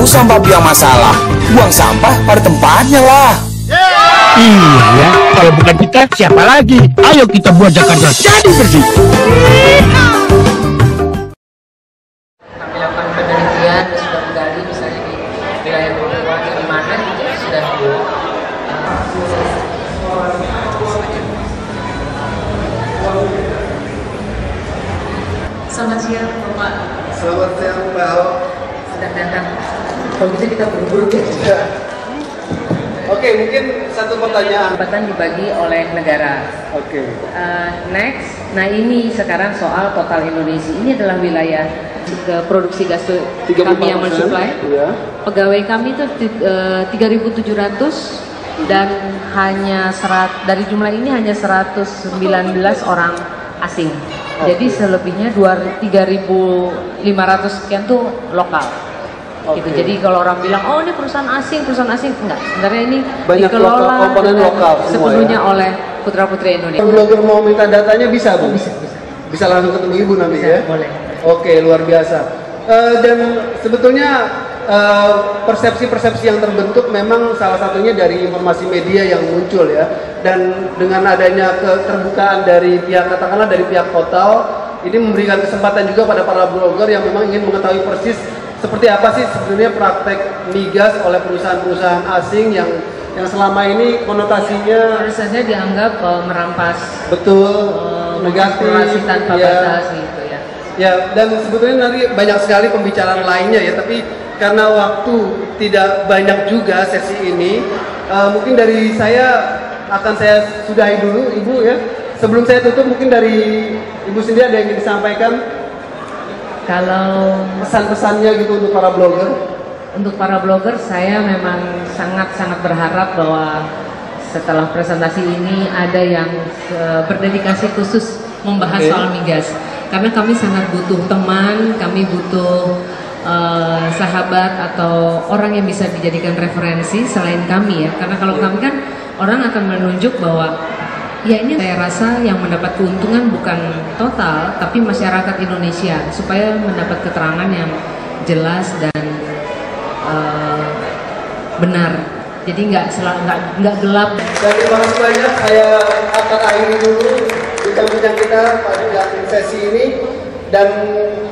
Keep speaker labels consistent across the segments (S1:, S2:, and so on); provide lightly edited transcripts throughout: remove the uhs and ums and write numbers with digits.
S1: sampah biang masalah. Buang sampah pada tempatnya lah.
S2: Iya, kalau bukan kita siapa lagi? Ayo kita buat Jakarta jadi bersih.
S3: Kami lakukan penelitian dan sudah menggali misalnya di wilayah Bogor di mana itu sudah Selamat siang Bapak.
S4: Selamat siang Mbak Ahok.
S3: Sudah datang. Kalau gitu kita buru-buru ya.
S4: Oke, mungkin satu pertanyaan.
S3: Jabatan dibagi oleh negara.
S4: Oke.
S3: Next, nah ini sekarang soal total Indonesia. Ini adalah wilayah produksi gas kami yang mensuplai.
S4: Iya.
S3: Pegawai kami itu 3.700 dan hanya dari jumlah ini hanya 119 orang asing. Jadi selebihnya 3.500 sekian tuh lokal. Gitu. Jadi kalau orang bilang, oh ini perusahaan asing, enggak. Sebenarnya ini
S4: banyak
S3: dikelola
S4: komponen lokal
S3: sepenuhnya
S4: ya?
S3: oleh putra-putri Indonesia.
S4: Kalau blogger mau minta datanya bisa, Bu?
S3: Bisa.
S4: Bisa langsung ketemu Ibu nanti
S3: Bisa,
S4: ya?
S3: boleh.
S4: Oke, luar biasa. Dan sebetulnya persepsi-persepsi yang terbentuk memang salah satunya dari informasi media yang muncul ya. Dan dengan adanya keterbukaan dari pihak, katakanlah dari pihak Total, ini memberikan kesempatan juga pada para blogger yang memang ingin mengetahui persis seperti apa sih sebenarnya praktek migas oleh perusahaan-perusahaan asing yang selama ini konotasinya
S3: Harusnya dianggap merampas
S4: negatif
S3: tanpa batas gitu ya.
S4: Ya, dan sebetulnya nanti banyak sekali pembicaraan lainnya ya, tapi karena waktu tidak banyak juga sesi ini, mungkin dari saya akan saya sudahi dulu Ibu ya. Sebelum saya tutup, mungkin dari Ibu sendiri ada yang ingin disampaikan?
S3: Kalau
S4: pesan-pesannya gitu untuk para blogger?
S3: Untuk para blogger, saya memang sangat-sangat berharap bahwa setelah presentasi ini ada yang berdedikasi khusus membahas soal migas. Karena kami sangat butuh teman, kami butuh sahabat atau orang yang bisa dijadikan referensi selain kami ya. Karena kalau kami kan orang akan menunjuk bahwa ya ini saya rasa yang mendapat keuntungan bukan Total tapi masyarakat Indonesia supaya mendapat keterangan yang jelas dan benar. Jadi nggak gelap.
S4: Dan terima kasih banyak. Saya akan akhiri dulu bincang-bincang kita pada sesi ini dan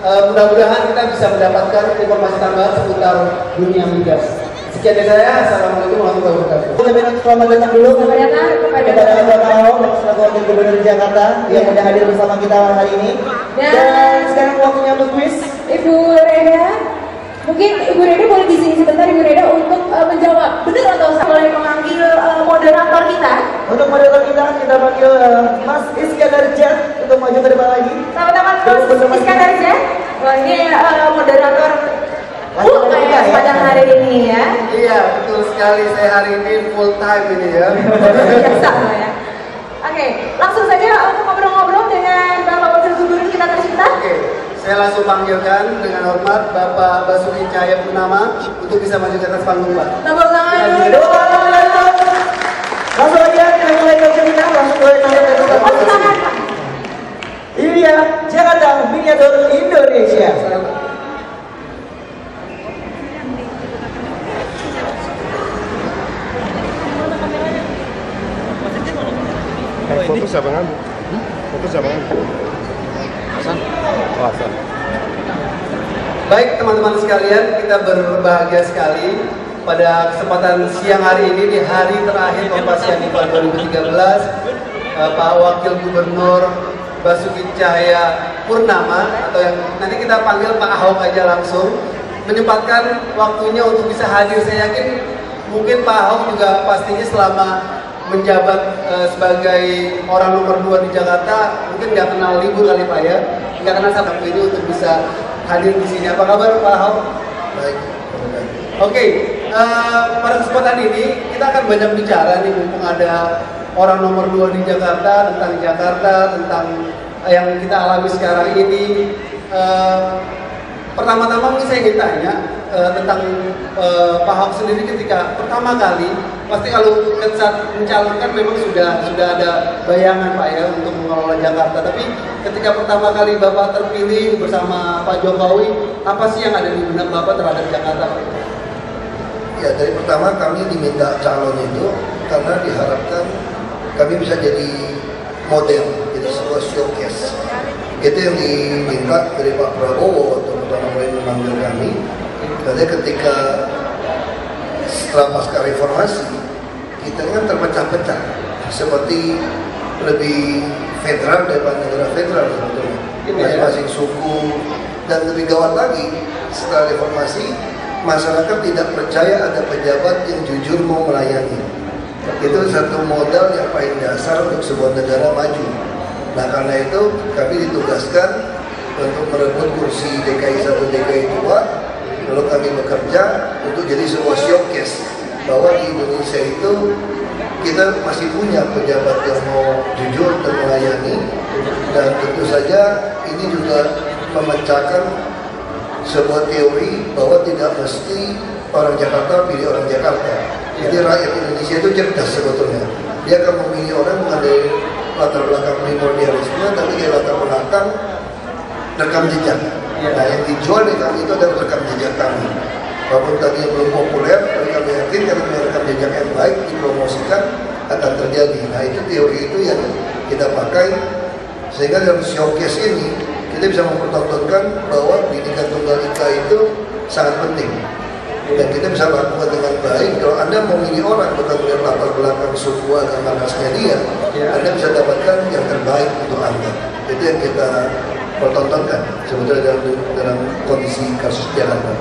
S4: mudah-mudahan kita bisa mendapatkan informasi tambahan seputar dunia migas. Sekian dari saya. Assalamualaikum warahmatullahi wabarakatuh. Selamat datang dulu kepada Bapak Ahok selaku Wakil Gubernur Jakarta yang sudah hadir bersama kita hari ini. Dan sekarang waktunya untuk kuis.
S5: Ibu Reda, mungkin Ibu Reda boleh di sini sebentar Ibu Reda untuk menjawab benar atau salah. Boleh memanggil moderator kita. Untuk moderator kita panggil Mas Iskandar Jat untuk maju ke depan lagi. Sama-sama Mas Iskandar Jat. Wah ini moderator kayak pada hari ini ya.
S4: Iya, betul sekali. Saya hari ini full time ini ya.
S5: Biasa ya. Oke, langsung saja untuk ngobrol-ngobrol dengan Bapak Wakil Gubernur kita tercinta.
S4: Oke, saya langsung panggilkan dengan hormat Bapak Basuki Cahayapurnama untuk bisa maju ke atas panggung, Pak.
S5: Tepuk tangan.
S4: Langsung aja kita mulai kita langsung mulai
S5: Tepuk tangan, Pak.
S4: Ini ya, Jakarta Miniatur Indonesia.
S6: Foto siapa ngambil? Foto siapa ngambil? Hasan. Oh, Hasan.
S4: Baik teman-teman sekalian, kita berbahagia sekali pada kesempatan siang hari ini di hari terakhir Kompasianifa 2013. Pak Wakil Gubernur Basuki Cahayapurnama atau yang nanti kita panggil Pak Ahok aja langsung menyempatkan waktunya untuk bisa hadir. Saya yakin mungkin Pak Ahok juga pastinya selama menjabat sebagai orang nomor 2 di Jakarta mungkin nggak kenal libur kali Pak ya, nggak kenal satu ini untuk bisa hadir di sini. Apa kabar Pak Ahok? Baik. Oke, pada kesempatan ini kita akan banyak bicara nih mumpung ada orang nomor 2 di Jakarta tentang yang kita alami sekarang ini. Pertama-tama mungkin saya ingin tanya tentang Pak Ahok sendiri ketika pertama kali, pasti kalau saat mencalonkan memang sudah ada bayangan Pak ya untuk mengelola Jakarta. Tapi ketika pertama kali Bapak terpilih bersama Pak Jokowi, apa sih yang ada di benak Bapak terhadap Jakarta Pak?
S7: Ya, dari pertama kami diminta calon itu karena diharapkan kami bisa jadi model, jadi sebuah showcase. Itu yang diminta dari Pak Prabowo waktu pertama kali memanggil kami. Karena ketika setelah pasca reformasi, kita kan terpecah-pecah, seperti lebih federal daripada negara federal sebetulnya. Masing-masing suku, dan lebih gawat lagi setelah reformasi, masyarakat tidak percaya ada pejabat yang jujur mau melayani. Itu satu modal yang paling dasar untuk sebuah negara maju. Nah, karena itu kami ditugaskan untuk merebut kursi DKI 1, DKI 2. Lalu kami bekerja untuk jadi sebuah showcase bahwa di Indonesia itu kita masih punya pejabat yang mau jujur dan melayani. Dan tentu saja ini juga memecahkan sebuah teori bahwa tidak mesti orang Jakarta pilih orang Jakarta. Jadi rakyat Indonesia itu cerdas sebetulnya. Dia akan memilih orang bukan dari latar belakang primordialisme, tapi dari latar belakang rekam jejak. Nah, yang dijual di kami itu adalah rekam jejak kami. Walaupun tadi belum populer, tapi kami yakin karena punya rekam jejak yang baik dipromosikan akan terjadi. Nah, itu teori itu yang kita pakai sehingga dalam showcase ini kita bisa mempertontonkan bahwa Bhinneka Tunggal Ika itu sangat penting. Dan kita bisa lakukan dengan baik. Kalau Anda memilih orang bukan melihat latar belakang suku agama rasnya dia, Anda bisa dapatkan yang terbaik untuk Anda. Itu yang kita pertontonkan sebetulnya dalam kondisi kasus Jakarta.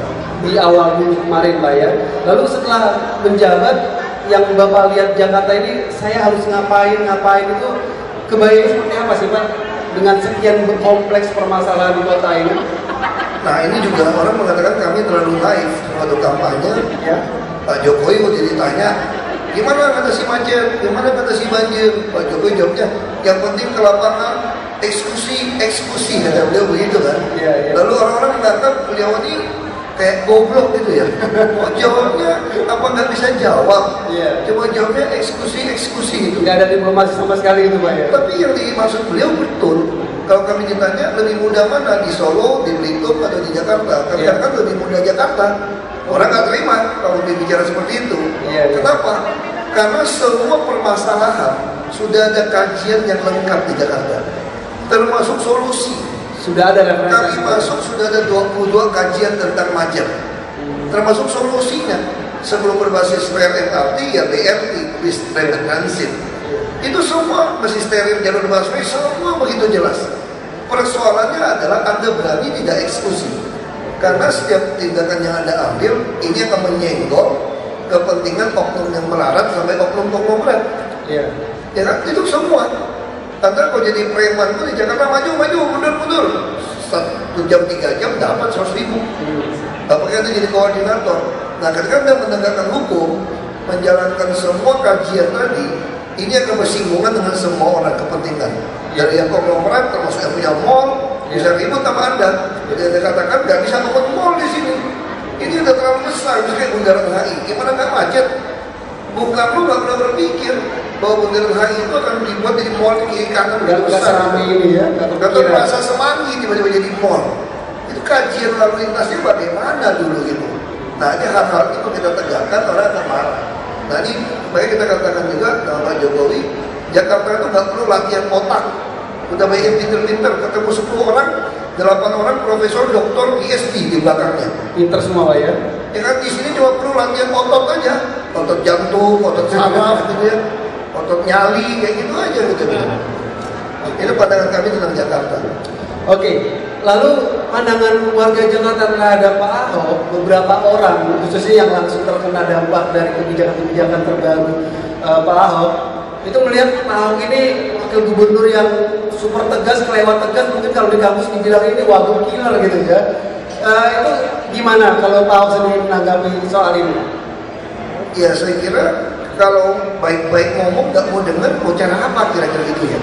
S4: Di awal kemarin Pak ya. Lalu setelah menjabat, yang Bapak lihat Jakarta ini, saya harus ngapain itu kebayang seperti apa sih Pak? Dengan sekian kompleks permasalahan di kota ini.
S7: Nah, ini juga orang mengatakan kami terlalu naif waktu kampanye. Ya. Pak Jokowi waktu ditanya, gimana mengatasi macet, gimana mengatasi banjir? Pak Jokowi jawabnya, yang penting ke lapangan, eksekusi, kata beliau begitu kan. Ya. Lalu orang-orang menganggap beliau ini kayak goblok gitu ya. Oh, jawabnya apa nggak bisa jawab? Cuma jawabnya eksekusi gitu.
S4: Nggak ada diplomasi sama sekali itu Pak ya.
S7: Tapi yang dimaksud beliau betul. Kalau kami ditanya lebih mudah mana, di Solo, di Belitung, atau di Jakarta? Kami akan lebih mudah Jakarta. Orang nggak terima kalau bicara seperti itu. Kenapa? Karena semua permasalahan sudah ada kajian yang lengkap di Jakarta, termasuk solusi.
S4: Sudah ada referensi.
S7: Kami masuk sudah ada 22 kajian tentang macet, termasuk solusinya. Sebelum berbasis rel MRT, ya BRT, bis rapid transit. Itu semua masih steril, jalur busway, semua begitu jelas. Persoalannya adalah Anda berani tidak eksekusi. Karena setiap tindakan yang Anda ambil, ini akan menyenggol kepentingan oknum yang melarat sampai oknum konglomerat. Ya kan? Itu semua. Anda kalau jadi preman itu di Jakarta maju, mundur. 1 jam 3 jam dapat 100.000. Apakah itu jadi koordinator? Nah, ketika Anda menegakkan hukum, menjalankan semua kajian tadi, ini akan bersinggungan dengan semua orang kepentingan. Dari yang konglomerat termasuk yang punya mall bisa ribut sama Anda. Jadi Anda katakan nggak bisa bangun mall di sini. Ini udah terlalu besar, misalnya Bundaran HI. Gimana nggak macet? Bukan lu nggak pernah berpikir bahwa Bundaran HI itu akan dibuat jadi mall kiri kanan
S4: nggak besar ini ya.
S7: Atau Plaza Semanggi tiba-tiba jadi mall. Itu kajian lalu lintasnya bagaimana dulu gitu. Nah, ini hal-hal itu kita tegakkan, orang akan marah. Nah, ini makanya kita katakan juga sama Pak Jokowi, Jakarta itu nggak perlu latihan otak. Udah banyak pinter-pinter, ketemu 10 orang, 8 orang profesor, doktor, PhD di belakangnya.
S4: Pinter semua Pak ya.
S7: Ya kan di sini cuma perlu latihan otot aja, otot jantung, otot saraf, gitu ya, otot nyali, kayak gitu aja gitu. Itu pandangan kami tentang Jakarta.
S4: Oke, lalu pandangan warga Jakarta terhadap Pak Ahok, beberapa orang, khususnya yang langsung terkena dampak dari kebijakan-kebijakan terbaru Pak Ahok, itu melihat Pak Ahok ini wakil gubernur yang super tegas, kelewat tegas, mungkin kalau di kampus dibilang ini wagub killer gitu ya. Itu gimana kalau Pak Ahok sendiri menanggapi soal ini?
S7: Ya, saya kira kalau baik-baik ngomong nggak mau dengar, mau cara apa kira-kira gitu ya.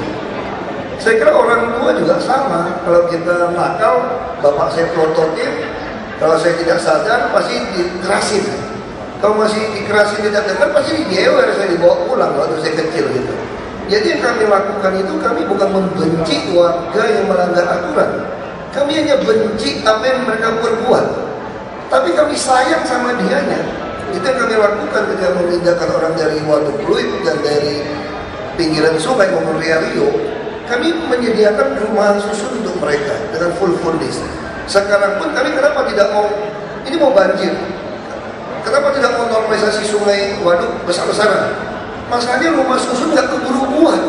S7: Saya kira orang tua juga sama. Kalau kita nakal, bapak saya prototip. Kalau saya tidak sadar, pasti dikerasin. Kalau masih dikerasin tidak dengar, pasti dijewer. Saya dibawa pulang waktu saya kecil gitu. Jadi yang kami lakukan itu, kami bukan membenci warga yang melanggar aturan. Kami hanya benci apa yang mereka perbuat. Tapi kami sayang sama dianya. Itu yang kami lakukan ketika memindahkan orang dari Waduk Pluit dan dari pinggiran sungai maupun Rio. Kami menyediakan rumahan susun untuk mereka dengan full furnished. Sekarang pun kami kenapa tidak mau, ini mau banjir, kenapa tidak mau normalisasi sungai waduk besar-besaran? Masalahnya rumah susun nggak keburu buat.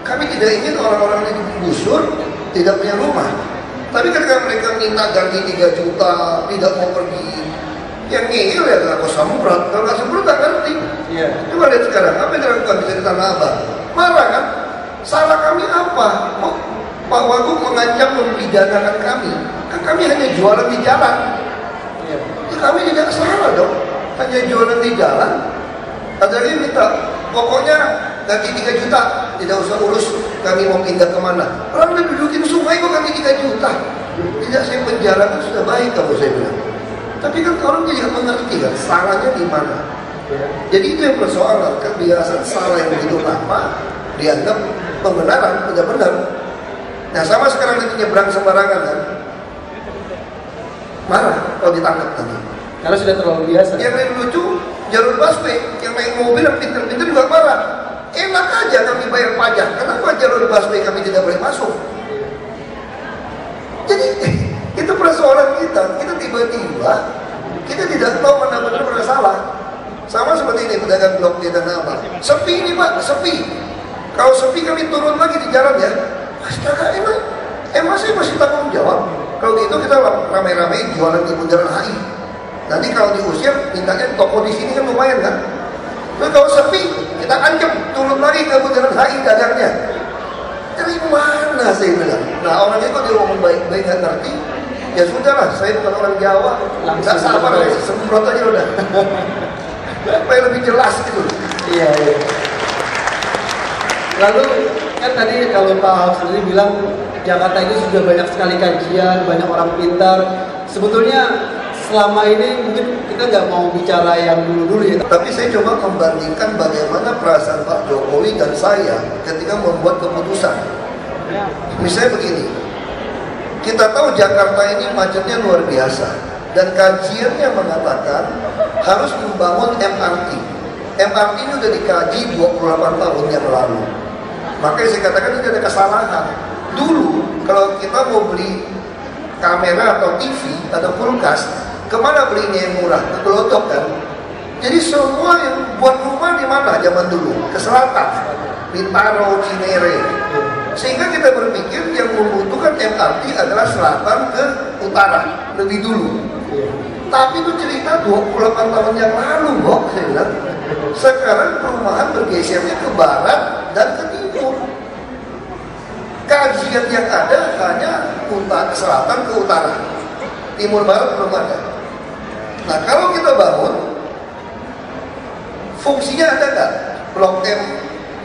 S7: Kami tidak ingin orang-orang ini digusur, tidak punya rumah. Tapi ketika mereka minta ganti 3 juta, tidak mau pergi, yang ngeyel ya nggak Samudrat. Kalau nggak Samudrat nggak ngerti. Coba lihat sekarang, apa yang dilakukan bisa di Tanah Abang? Marah kan? Salah kami apa? Pak Wagub mengancam mempidanakan kami. Kan kami hanya jualan di jalan. Ya, kami tidak salah dong. Hanya jualan di jalan. Ada lagi minta, pokoknya ganti 3 juta. Tidak usah urus kami mau pindah kemana. Orang udah dudukin sungai kok ganti 3 juta. Tidak, saya penjara kan sudah baik kalau saya bilang. Tapi kan orang tidak mengerti kan salahnya di mana. Jadi itu yang persoalan. Kebiasaan salah yang begitu lama dianggap pembenaran, tidak benar. Nah sama sekarang nanti nyebrang sembarangan kan, marah kalau ditangkap nanti.
S4: Karena sudah terlalu biasa.
S7: Yang lebih lucu, jalur busway, yang naik mobil yang pintar-pintar juga marah. Enak aja kami bayar pajak, kenapa jalur busway kami tidak boleh masuk? Jadi itu persoalan kita tiba-tiba kita tidak tahu mana benar mana salah. Sama seperti ini pedagang blok di Tanah Abang. Sepi ini Pak, sepi. Kalau sepi kami turun lagi di jalan ya. Astaga, emang saya masih tanggung jawab. Kalau gitu kita ramai-ramai jualan di bundaran HI. Nanti kalau diusir, mintanya toko di sini kan lumayan kan. Terus kalau sepi, kita ancam turun lagi ke bundaran HI dagangnya. Dari mana saya bilang? Nah orang itu dia ngomong baik-baik nggak ngerti. Ya sudahlah, saya bukan orang Jawa. Nggak sabar, semprot aja udah. Supaya lebih jelas gitu.
S4: Iya. Lalu kan tadi kalau Pak Ahok sendiri bilang Jakarta ini sudah banyak sekali kajian, banyak orang pintar. Sebetulnya selama ini mungkin kita nggak mau bicara yang dulu-dulu ya.
S7: Tapi saya coba membandingkan bagaimana perasaan Pak Jokowi dan saya ketika membuat keputusan. Misalnya begini, kita tahu Jakarta ini macetnya luar biasa. Dan kajiannya mengatakan harus membangun MRT. MRT ini sudah dikaji 28 tahun yang lalu. Makanya saya katakan ini ada kesalahan. Dulu kalau kita mau beli kamera atau TV atau kulkas, kemana belinya yang murah? Ke Gelotok kan? Jadi semua yang buat rumah di mana zaman dulu? Ke selatan, Bintaro, Cinere. Sehingga kita berpikir yang membutuhkan MRT adalah selatan ke utara lebih dulu. Tapi itu cerita 28 tahun yang lalu, Bok, saya bilang. Sekarang perumahan bergesernya ke barat dan ke timur. Kajian yang ada hanya ke selatan ke utara. Timur barat belum ada. Nah kalau kita bangun, fungsinya ada nggak? Blok M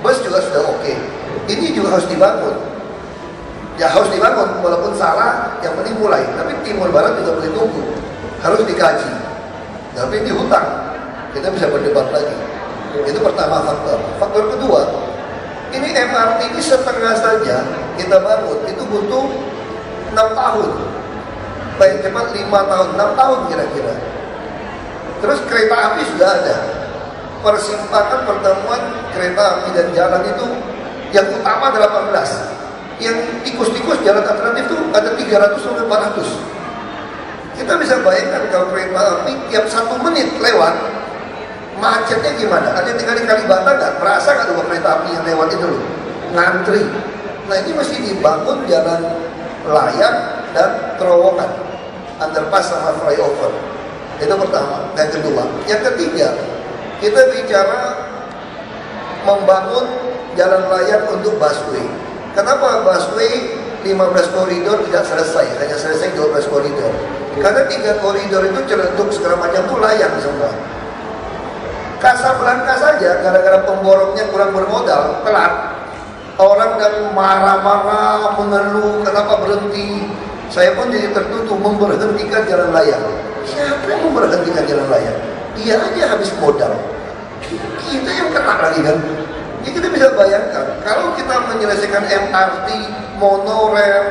S7: bus juga sudah oke. Ini juga harus dibangun. Ya harus dibangun, walaupun salah, yang penting mulai. Tapi timur barat juga boleh tunggu. Harus dikaji. Tapi di hutang kita bisa berdebat lagi. Itu pertama faktor. Faktor kedua, ini MRT ini setengah saja kita bangun itu butuh 6 tahun. Paling cepat 5 tahun, 6 tahun kira-kira. Terus kereta api sudah ada. Persimpangan pertemuan kereta api dan jalan itu yang utama 18. Yang tikus-tikus jalan alternatif itu ada 300 sampai 400. Kita bisa bayangkan kalau kereta api tiap 1 menit lewat, macetnya gimana? Ada yang tinggal di Kalibata nggak? Merasa nggak tuh kereta api yang lewat itu loh? Ngantri. Nah ini mesti dibangun jalan layak dan terowongan, underpass sama flyover. Itu pertama. Dan kedua, yang ketiga, kita bicara membangun jalan layak untuk busway. Kenapa busway 15 koridor tidak selesai, hanya selesai 12 koridor? Karena 3 koridor itu celentuk segala macam itu layak semua. Casablanca saja gara-gara pemborongnya kurang bermodal, telat. Orang dan marah-marah, mengeluh, kenapa berhenti? Saya pun jadi tertutup memberhentikan jalan layang. Siapa yang memberhentikan jalan layang? Dia aja habis modal. Kita yang kena lagi kan? Jadi kita bisa bayangkan, kalau kita menyelesaikan MRT, monorail,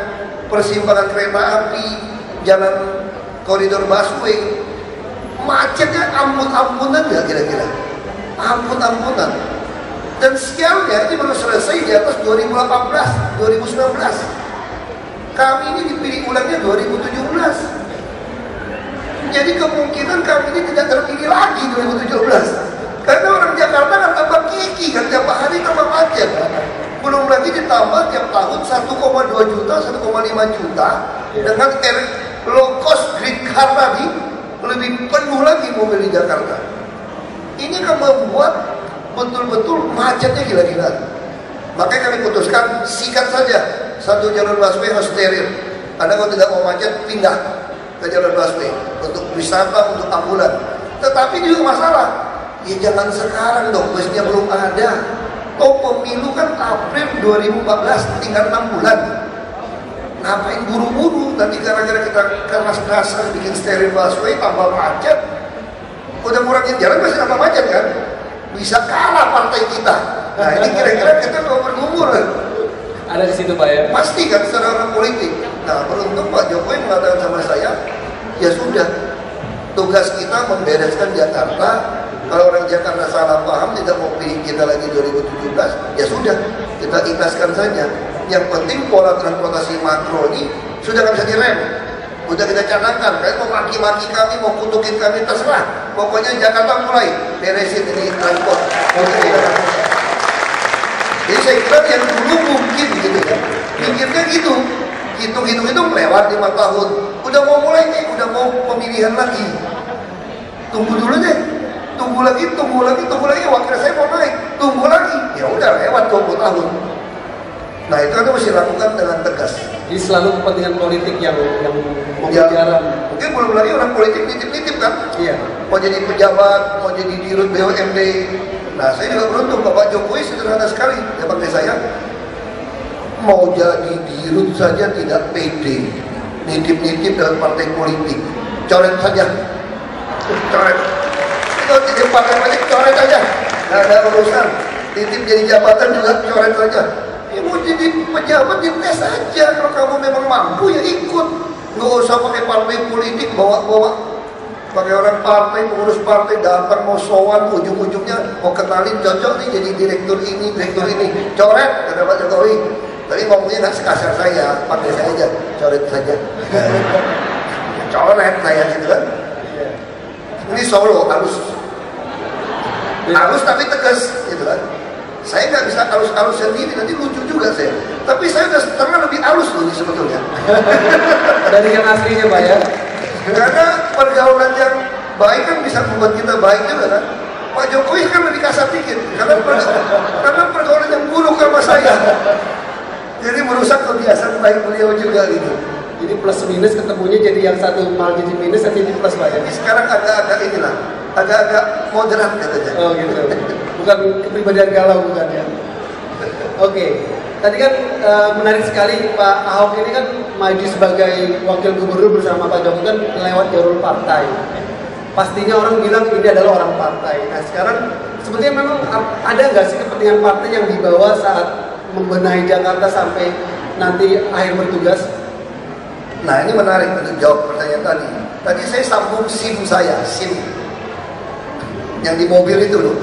S7: persimpangan kereta api, jalan koridor busway, macetnya ampun-ampunan nggak kira-kira? Ampun-ampunan. Dan sialnya ini baru selesai di atas 2018, 2019. Kami ini dipilih ulangnya 2017. Jadi kemungkinan kami ini tidak terpilih lagi 2017. Karena orang Jakarta kan tambah kiki kan, tiap hari tambah macet. Belum lagi ditambah tiap tahun 1,2 juta, 1,5 juta dengan low cost grid car tadi, lebih penuh lagi mobil di Jakarta. Ini kan membuat betul-betul macetnya gila-gilaan. Makanya kami putuskan sikat saja satu jalur busway harus steril. Anda kalau tidak mau macet pindah ke jalur busway untuk wisata, untuk ambulan. Tetapi juga masalah, ya jangan sekarang dong, busnya belum ada. Oh pemilu kan April 2014, tinggal 6 bulan. Ngapain buru-buru? Nanti gara-gara kita keras-kerasan bikin steril busway tambah macet. Udah ngurangin jalan masih tambah macet kan? Bisa kalah partai kita. Nah ini kira-kira kita mau bergumur.
S4: Ada di situ Pak ya?
S7: Pasti kan secara orang politik. Nah beruntung Pak Jokowi mengatakan sama saya, ya sudah, tugas kita membereskan Jakarta. Kalau orang Jakarta salah paham tidak mau pilih kita lagi 2017, ya sudah, kita ikhlaskan saja. Yang penting pola transportasi makro ini sudah nggak bisa direm. Udah kita cadangkan, kalian mau maki-maki kami, mau kutukin kami, terserah. Pokoknya Jakarta mulai beresin ini transport. Jadi saya kira yang dulu mungkin gitu ya, pikirnya gitu, hitung-hitung lewat 5 tahun. Udah mau mulai nih, udah mau pemilihan lagi. Tunggu dulu deh, tunggu lagi, wakil saya mau naik, tunggu lagi. Ya udah lewat 20 tahun. Nah itu kan mesti lakukan dengan tegas.
S4: Jadi selalu kepentingan politik yang mengejar.
S7: Mungkin belum lagi orang politik nitip-nitip kan?
S4: Iya.
S7: Mau jadi pejabat, mau jadi dirut BUMD. Nah saya juga beruntung, Bapak Jokowi sederhana sekali. Ya pakai saya, mau jadi dirut saja tidak pede. Nitip-nitip dalam partai politik. Coret saja. Coret. Kalau titip partai politik, coret saja. Nggak ada urusan. Titip jadi jabatan juga coret saja. Ya mau jadi pejabat dites aja. Kalau kamu memang mampu ya ikut. Nggak usah pakai partai politik bawa-bawa. Pakai orang partai, pengurus partai datang mau sowan, ujung-ujungnya mau kenalin cocok nih jadi direktur ini, coret kata Pak Jokowi. Tapi ngomongnya nggak sekasar saya, pakai saya aja, coret saja. Coret saya gitu kan. Ini Solo halus tapi tegas gitu kan. Saya nggak bisa halus sendiri, nanti lucu juga saya. Tapi saya udah setengah lebih halus loh ini sebetulnya.
S4: Dari yang aslinya Pak ya.
S7: Karena pergaulan yang baik kan bisa membuat kita baik juga kan. Pak Jokowi kan lebih kasar dikit, karena pergaulan yang buruk sama saya. Jadi merusak kebiasaan baik beliau juga gitu.
S4: Jadi plus minus ketemunya jadi yang satu malah jadi minus, satu jadi plus Pak ya.
S7: Sekarang agak-agak inilah, agak-agak moderat katanya.
S4: Oh gitu. Bukan kepribadian galau bukan ya. Oke. Tadi kan menarik sekali Pak Ahok ini kan maju sebagai wakil gubernur bersama Pak Jokowi kan lewat jalur partai. Pastinya orang bilang ini adalah orang partai. Nah sekarang sebetulnya memang ada nggak sih kepentingan partai yang dibawa saat membenahi Jakarta sampai nanti akhir bertugas?
S7: Nah ini menarik untuk jawab pertanyaan tadi. Tadi saya sambung SIM saya, SIM yang di mobil itu loh.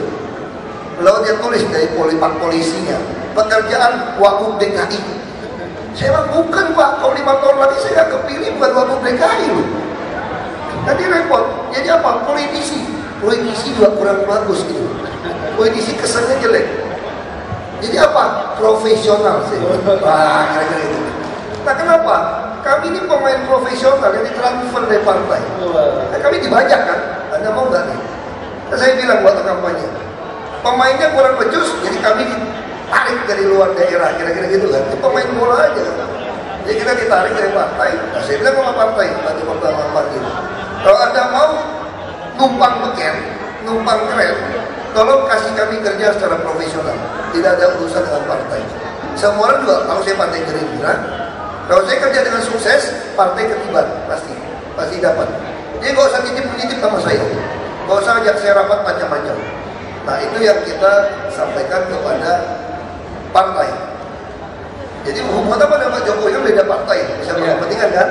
S7: Lalu dia tulis dari polisinya, pekerjaan Wagub DKI. Saya bilang bukan Pak, kalau 5 tahun lagi saya nggak kepilih bukan Wagub DKI loh. Nanti repot. Jadi apa? Politisi juga kurang bagus gitu. Politisi kesannya jelek. Jadi apa? Profesional sih. Wah, kira-kira itu. Nah kenapa? Kami ini pemain profesional yang ditransfer dari partai. Nah, kami dibajak kan? Anda mau nggak nih? Nah, saya bilang waktu kampanye, pemainnya kurang becus, jadi kami ditarik dari luar daerah, kira-kira gitu kan. Itu pemain bola aja. Jadi kita ditarik dari partai. Nah, saya bilang sama partai, waktu pertama gitu. Kalau Anda mau numpang beken, numpang keren, tolong kasih kami kerja secara profesional. Tidak ada urusan dengan partai. Semua orang juga, kalau saya partai Gerindra, kalau saya kerja dengan sukses, partai ketiban, pasti dapat. Jadi nggak usah titip-titip sama saya. Nggak usah ajak saya rapat macam-macam. Nah itu yang kita sampaikan kepada partai. Jadi hubungan apa dengan Pak Jokowi kan beda partai, bisa berkepentingan kan?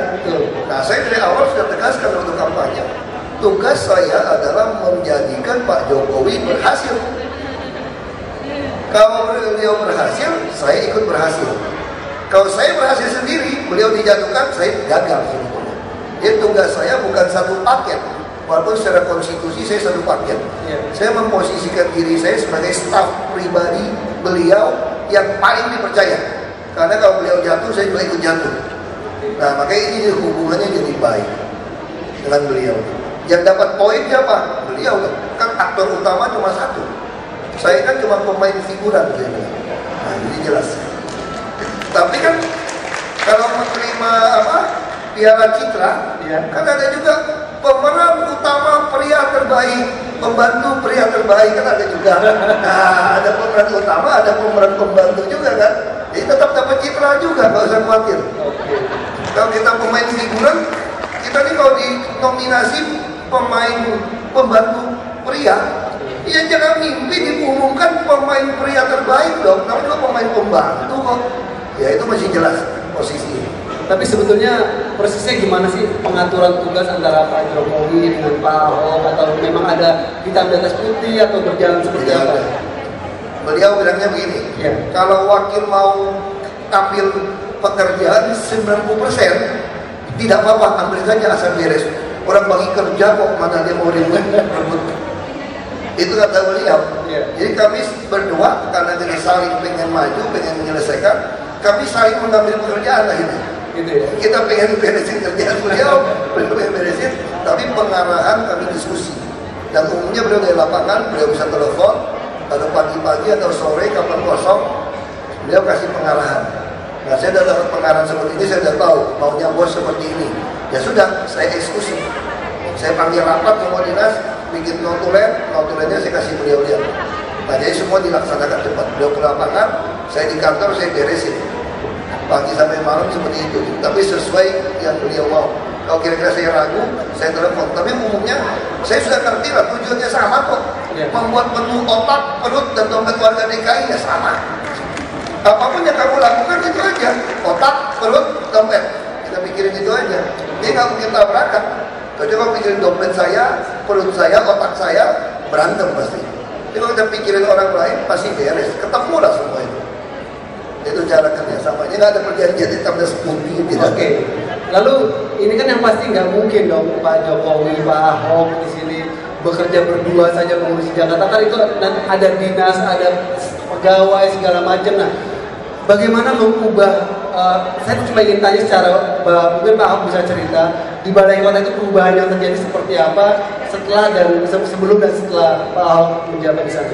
S7: Nah saya dari awal sudah tegaskan untuk kampanye. Tugas saya adalah menjadikan Pak Jokowi berhasil. Kalau beliau berhasil, saya ikut berhasil. Kalau saya berhasil sendiri, beliau dijatuhkan, saya gagal sebetulnya. Jadi tugas saya bukan satu paket. Walaupun secara konstitusi saya satu paket. Saya memposisikan diri saya sebagai staf pribadi beliau yang paling dipercaya. Karena kalau beliau jatuh, saya juga ikut jatuh. Nah, makanya ini hubungannya jadi baik dengan beliau. Yang dapat poin siapa? Beliau kan aktor utama cuma satu. Saya kan cuma pemain figuran. Nah, ini jelas. Tapi kan kalau menerima Piala Citra, kan ada juga pemeran utama pria terbaik, pembantu pria terbaik, kan ada juga. Nah, ada pemeran utama, ada pemeran pembantu juga kan. Jadi tetap dapat citra juga, nggak usah khawatir. Kalau kita pemain figuran, kita nih kalau dinominasi pemain pembantu pria, ya jangan mimpi diumumkan pemain pria terbaik dong. Namanya pemain pembantu kok. Ya itu masih jelas posisi.
S4: Tapi sebetulnya persisnya gimana sih pengaturan tugas antara Pak Jokowi dengan Pak Ahok, atau memang ada hitam di atas putih atau berjalan seperti apa?
S7: Beliau bilangnya begini, kalau wakil mau ambil pekerjaan 90%, tidak apa-apa, ambil saja asal beres. Orang bagi kerja kok, mana dia mau ribut. Itu kata beliau. Jadi kami berdua, karena kita saling pengen maju, pengen menyelesaikan, kami saling mengambil pekerjaan lah ini. Gitu ya. Kita pengen beresin kerjaan beliau pengen beresin, tapi pengarahan kami diskusi. Dan umumnya beliau dari lapangan, beliau bisa telepon, atau pagi-pagi atau sore kapan kosong, beliau kasih pengarahan. Nah, saya sudah dapat pengarahan seperti ini, saya sudah tahu maunya bos seperti ini. Ya sudah, saya eksekusi. Saya panggil rapat semua dinas, bikin notulennya saya kasih beliau lihat. Nah, jadi semua dilaksanakan cepat. Beliau ke lapangan, saya di kantor, saya beresin. Pagi sampai malam seperti itu. Tapi sesuai yang beliau mau. Kalau kira-kira saya ragu, saya telepon. Tapi umumnya, saya sudah ngerti lah, tujuannya sama kok. Membuat menu otak, perut, dan dompet warga DKI ya sama. Apapun yang kamu lakukan itu aja. Otak, perut, dompet. Kita pikirin itu aja. Dia nggak mungkin tabrakan. Kalau kalau pikirin dompet saya, perut saya, otak saya, berantem pasti. Jadi kalau kita pikirin orang lain, pasti beres. Ketemu lah semua itu. Itu cara kerjasamanya. Nggak ada perjanjian hitam dan putih.
S4: Oke. Lalu ini kan yang pasti nggak mungkin dong Pak Jokowi, Pak Ahok di sini bekerja berdua saja mengurusi Jakarta. Kan itu ada dinas, ada pegawai segala macam. Nah, bagaimana mengubah? Saya cuma ingin tanya secara mungkin Pak Ahok bisa cerita di balai kota itu perubahan yang terjadi seperti apa setelah dan sebelum dan setelah Pak Ahok menjabat di sana.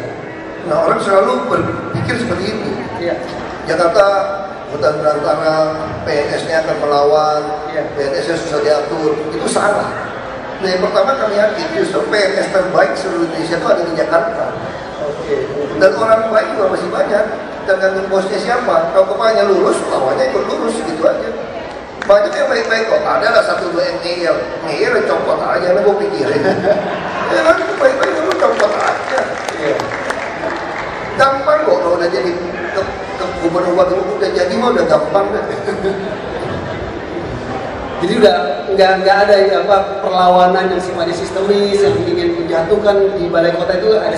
S7: Nah, orang selalu berpikir seperti itu.
S4: Iya.
S7: Jakarta hutan belantara, PNS-nya akan melawan, PNS-nya susah diatur, itu salah. Nah, yang pertama kami yakin justru PNS terbaik seluruh Indonesia itu ada di Jakarta. Dan orang baik juga masih banyak, tergantung bosnya siapa. Kalau kepalanya lurus, lawannya ikut lurus, gitu aja. Banyak yang baik-baik kok, ada lah satu dua yang ngeyel copot aja, lah gue pikirin. Ya kan, baik-baik lu copot aja. Gampang kok kalau udah jadi ke gubernur udah jadi mah udah gampang deh.
S4: Jadi udah nggak ada perlawanan yang sifatnya sistemis yang ingin menjatuhkan di balai kota itu ada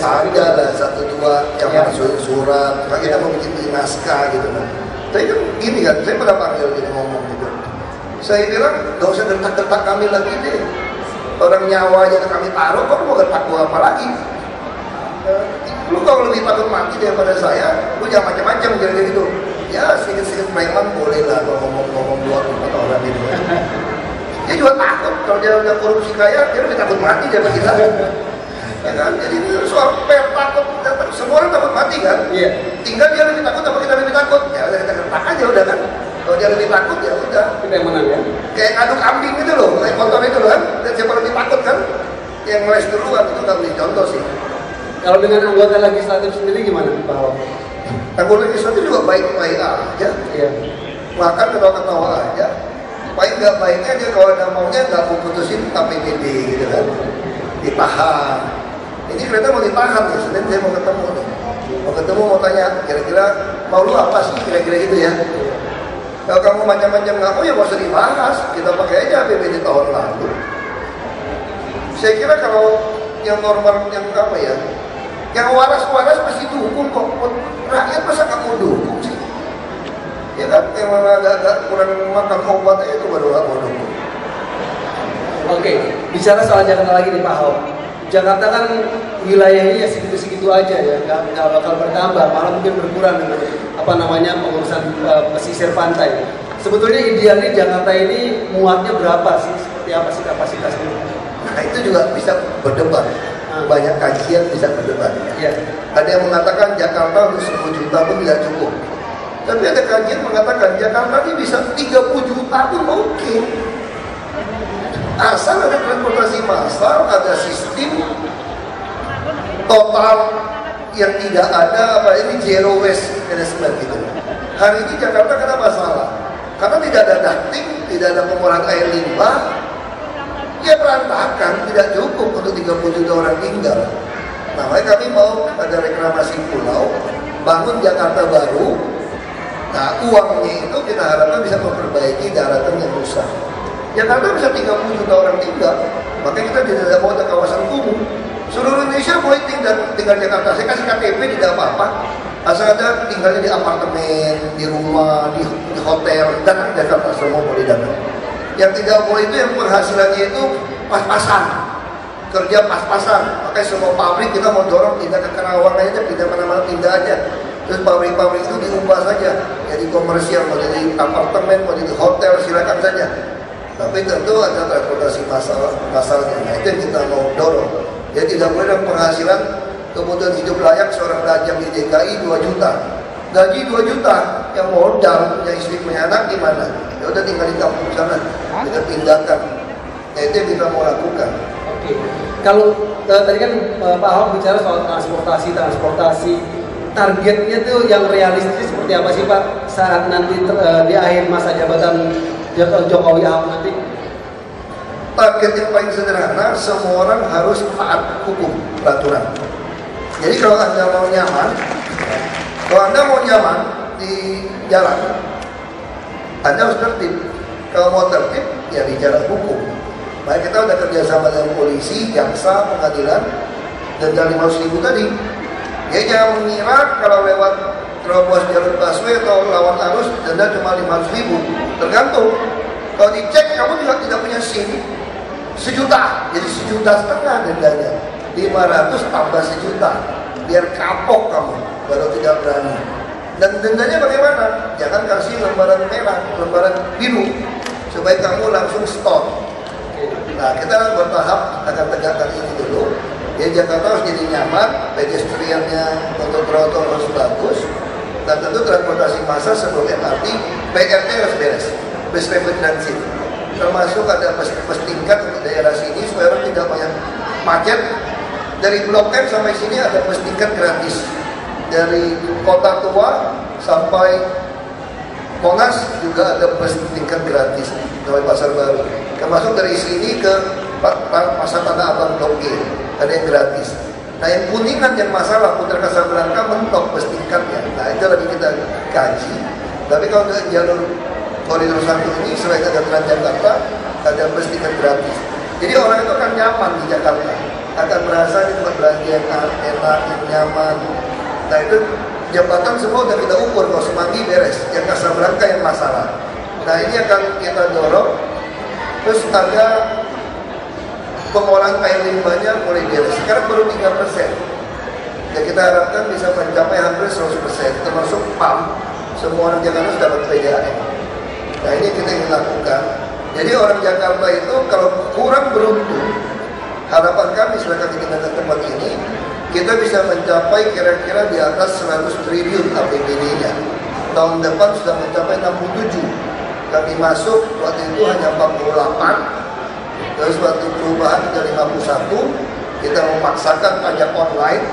S7: lah satu dua yang masukin surat, kita mau bikin naskah gitu kan. Tapi kan gini kan, saya pernah panggil gitu ngomong gitu. Saya bilang nggak usah gertak-gertak kami lagi deh. Orang nyawa aja kami taruh, kok mau gertak gua apa lagi? Lu kalau lebih takut mati daripada saya, lu jangan macam-macam kira-kira gitu. Ya sedikit-sedikit preman boleh lah kalau ngomong-ngomong 2-4 orang gitu. Dia juga takut kalau dia udah korupsi kaya, dia lebih takut mati daripada kita. Ya kan? Jadi ini soal takut, semua orang takut mati kan? Iya. Tinggal dia lebih takut apa kita lebih takut? Ya udah kita gertak aja udah kan. Kalau dia lebih takut ya udah.
S4: Kita yang menang ya.
S7: Kayak ngadu kambing gitu loh, kayak motor itu loh kan. Dan siapa lebih takut kan? Yang ngeles duluan itu nggak beli contoh sih.
S4: Kalau dengan anggota legislatif sendiri gimana Pak Ahok?
S7: Anggota legislatif juga baik-baik aja.
S4: Iya.
S7: Makan ketawa-ketawa aja. Baik nggak baiknya dia kalau ada maunya nggak mau putusin KPBD gitu kan. Ditahan. Ini kereta mau ditahan ya, Senin saya mau ketemu nih. Mau ketemu mau tanya, kira-kira mau lu apa sih kira-kira gitu ya. Kalau kamu macam-macam nggak mau ya nggak usah dibahas. Kita pakai aja APBD tahun lalu. Saya kira kalau yang normal, yang apa ya, yang waras-waras pasti dukung kok. Rakyat masa nggak mau dukung sih? Ya kan, yang agak kurang makan obat itu baru nggak mau dukung.
S4: Oke, bicara soal Jakarta lagi nih Pak Ahok. Jakarta kan wilayahnya ya segitu-segitu aja ya, nggak bakal bertambah, malah mungkin berkurang dengan pengurusan pesisir pantai. Sebetulnya idealnya Jakarta ini muatnya berapa sih? Seperti apa sih kapasitasnya?
S7: Nah itu juga bisa berdebat. Banyak kajian bisa berdebat.
S4: Ya.
S7: Ada yang mengatakan Jakarta untuk 10 juta pun tidak cukup. Tapi ada kajian mengatakan Jakarta ini bisa 30 juta pun oke. Asal ada transportasi massal, ada sistem total yang tidak ada ini zero waste management gitu. Hari ini Jakarta kena masalah karena tidak ada ducting, tidak ada pengolahan air limbah. Ya berantakan, tidak cukup untuk 30 juta orang tinggal. Nah, makanya kami mau ada reklamasi pulau, bangun Jakarta baru. Nah, uangnya itu kita harapkan bisa memperbaiki daratan yang rusak. Jakarta bisa 30 juta orang tinggal, makanya kita tidak mau ada kawasan kumuh. Seluruh Indonesia boleh tinggal Jakarta. Saya kasih KTP tidak apa-apa. Asal ada tinggalnya di apartemen, di rumah, di hotel, dan Jakarta semua boleh datang. Yang tidak boleh itu yang penghasilannya itu pas-pasan, kerja pas-pasan. Makanya semua pabrik kita mau dorong pindah ke Karawang aja, pindah mana-mana pindah aja. Terus pabrik-pabrik itu diubah saja, jadi komersial, mau jadi apartemen, mau jadi hotel, silakan saja. Tapi tentu ada transportasi masalahnya. Nah itu yang kita mau dorong. Jadi tidak boleh ada penghasilan kebutuhan hidup layak seorang lajang di DKI 2 juta. Gaji 2 juta, yang modal, punya istri, punya anak gimana? Ya udah tinggal di kampung sana, kita pindahkan. Nah itu yang kita mau lakukan.
S4: Oke. Kalau tadi kan Pak Ahok bicara soal transportasi, targetnya tuh yang realistis seperti apa sih Pak saat nanti di akhir masa jabatan Jokowi Ahok nanti?
S7: Target yang paling sederhana, semua orang harus taat hukum, peraturan. Jadi kalau Anda mau nyaman, di jalan, Anda harus tertib. Kalau mau tertib, ya di jalan hukum. Maka kita udah kerjasama dengan polisi, jaksa, pengadilan, denda 500.000 tadi. Ya jangan mengira kalau lewat terobos jalur busway atau lawan arus denda cuma 500.000. Tergantung. Kalau dicek kamu juga tidak punya SIM, 1 juta, jadi 1,5 juta dendanya. 500 tambah 1 juta, biar kapok kamu, baru tidak berani. Dan dendanya bagaimana? Jangan kasih lembaran merah, lembaran biru, supaya kamu langsung stop. Nah kita bertahap akan tegakkan ini dulu. Jadi Jakarta harus jadi nyaman, pedestriannya untuk trotoar harus bagus, dan tentu transportasi massal sebelum MRT, PRT harus beres, bus rapid transit. Termasuk ada bus tingkat untuk daerah sini supaya orang tidak banyak macet. Dari Blok M sampai sini ada bus tingkat gratis. Dari Kota Tua sampai Monas juga ada bus tingkat gratis sampai Pasar Baru. Termasuk dari sini ke Pasar Tanah Abang Blok G ada yang gratis. Nah yang Kuningan yang masalah Putar Kasablanka mentok bus tingkatnya. Nah itu lagi kita kaji. Tapi kalau jalur koridor 1 ini selain ada Transjakarta ada bus tingkat gratis. Jadi orang itu akan nyaman di Jakarta, akan merasa di tempat belanja yang enak, yang nyaman. Nah itu jembatan semua udah kita ukur, kalau Semanggi beres, yang Kasablanka yang masalah. Nah ini akan kita dorong. Terus ada pengolahan air limbahnya mulai beres. Sekarang baru 3%. Ya kita harapkan bisa mencapai hampir 100%, termasuk PAM. Semua orang Jakarta sudah dapat PDAM. Nah ini kita ingin lakukan. Jadi orang Jakarta itu kalau kurang beruntung, harapan kami setelah kami tinggal di tempat ini, kita bisa mencapai kira-kira di atas 100 triliun APBD-nya. Tahun depan sudah mencapai 67. Kami masuk waktu itu hanya 48. Terus waktu perubahan ke 51, kita memaksakan pajak online,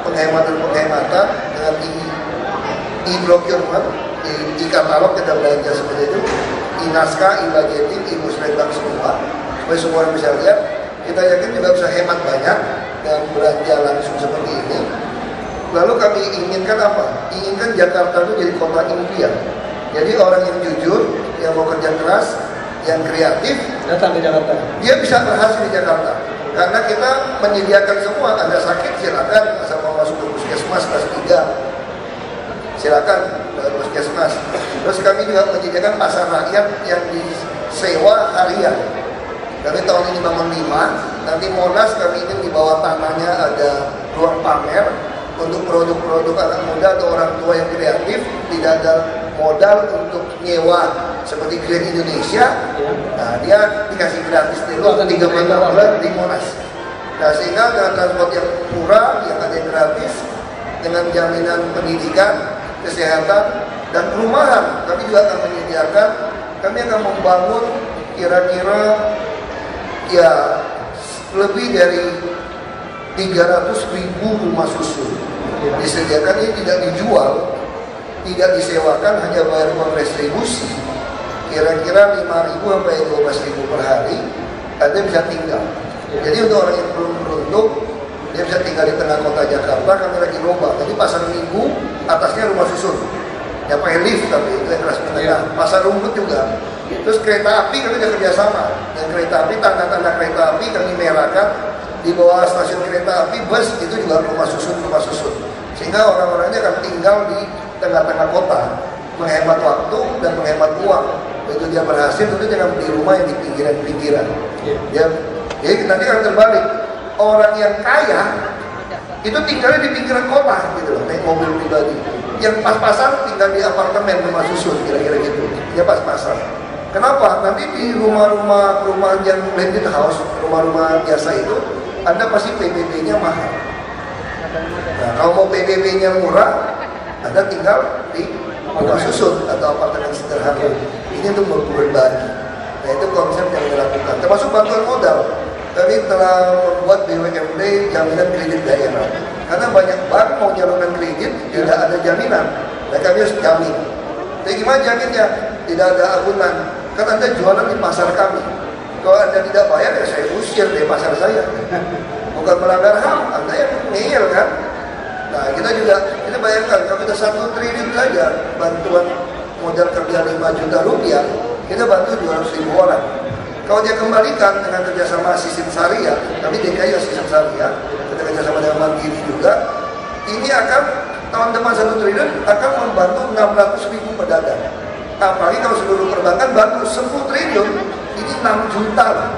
S7: penghematan-penghematan dengan e-procurement, e-katalog kita belanja seperti itu, e-naskah, e-budgeting, e-musrembang semua, supaya semua orang bisa lihat. Kita yakin juga bisa hemat banyak dan belanja langsung seperti ini. Lalu kami inginkan apa? Inginkan Jakarta itu jadi kota impian. Jadi orang yang jujur, yang mau kerja keras, yang kreatif,
S4: datang ke Jakarta.
S7: Dia bisa berhasil di Jakarta. Karena kita menyediakan semua, Anda sakit silakan asal mau masuk ke puskesmas kelas 3. Silakan ke puskesmas. Terus kami juga menyediakan pasar rakyat yang disewa harian. Kami tahun ini bangun 5, nanti Monas kami ingin di bawah tanahnya ada ruang pamer untuk produk-produk anak muda atau orang tua yang kreatif, tidak ada modal untuk nyewa seperti Grand Indonesia. Nah, dia dikasih gratis dulu 3 bulan di Monas. Nah, sehingga dengan transport yang murah, yang ada yang gratis, dengan jaminan pendidikan, kesehatan, dan perumahan, kami juga akan menyediakan, kami akan membangun kira-kira ya lebih dari 300.000 rumah susun. Disediakan, ini tidak dijual, tidak disewakan, hanya bayar uang retribusi. Kira-kira 5.000 sampai 12.000 per hari, Anda bisa tinggal. Jadi untuk orang yang belum beruntung, dia bisa tinggal di tengah kota Jakarta. Kami lagi lomba, jadi pasar Minggu atasnya rumah susun, ya pakai lift, tapi itu yang kelas menengah. Pasar rumput juga. Terus kereta api kami sudah kerjasama, dan kereta api, tanda-tanda kereta api kami merahkan di bawah stasiun kereta api, bus itu juga rumah susun, sehingga orang-orangnya akan tinggal di tengah-tengah kota, menghemat waktu dan menghemat uang. Begitu dia berhasil, tentu jangan beli rumah yang di pinggiran-pinggiran. Ya, jadi nanti akan terbalik, orang yang kaya itu tinggalnya di pinggiran kota, gitu loh, naik mobil pribadi. Yang pas-pasan tinggal di apartemen rumah susun, kira-kira gitu. Ya pas-pasan. Kenapa? Nanti di rumah-rumah perumahan yang blended house, rumah-rumah biasa itu, Anda pasti PBB-nya mahal. Nah, kalau mau PBB-nya murah, Anda tinggal di rumah susun atau apartemen sederhana. Ini untuk berbagi. Nah, itu konsep yang dilakukan. Termasuk bantuan modal. Kami telah membuat BUMD jaminan kredit daerah. Karena banyak bank mau nyalurkan kredit, tidak ada jaminan. Nah, kami harus jamin. Jadi gimana jaminnya? Tidak ada agunan. Kan Anda jualan di pasar kami. Kalau Anda tidak bayar, ya saya usir dari pasar saya. Bukan melanggar HAM, Anda yang ngeyel kan? Nah, kita bayangkan, kalau kita 1 triliun saja bantuan modal kerja 5 juta rupiah, kita bantu 200.000 orang. Kalau dia kembalikan dengan kerjasama Sistem Syariah, kami DKI Sistem Syariah, kita kerjasama dengan Mandiri juga, ini akan tahun depan 1 triliun akan membantu 600.000 pedagang. Apalagi kalau seluruh perbankan bantu 10 triliun, ini 6 juta lah.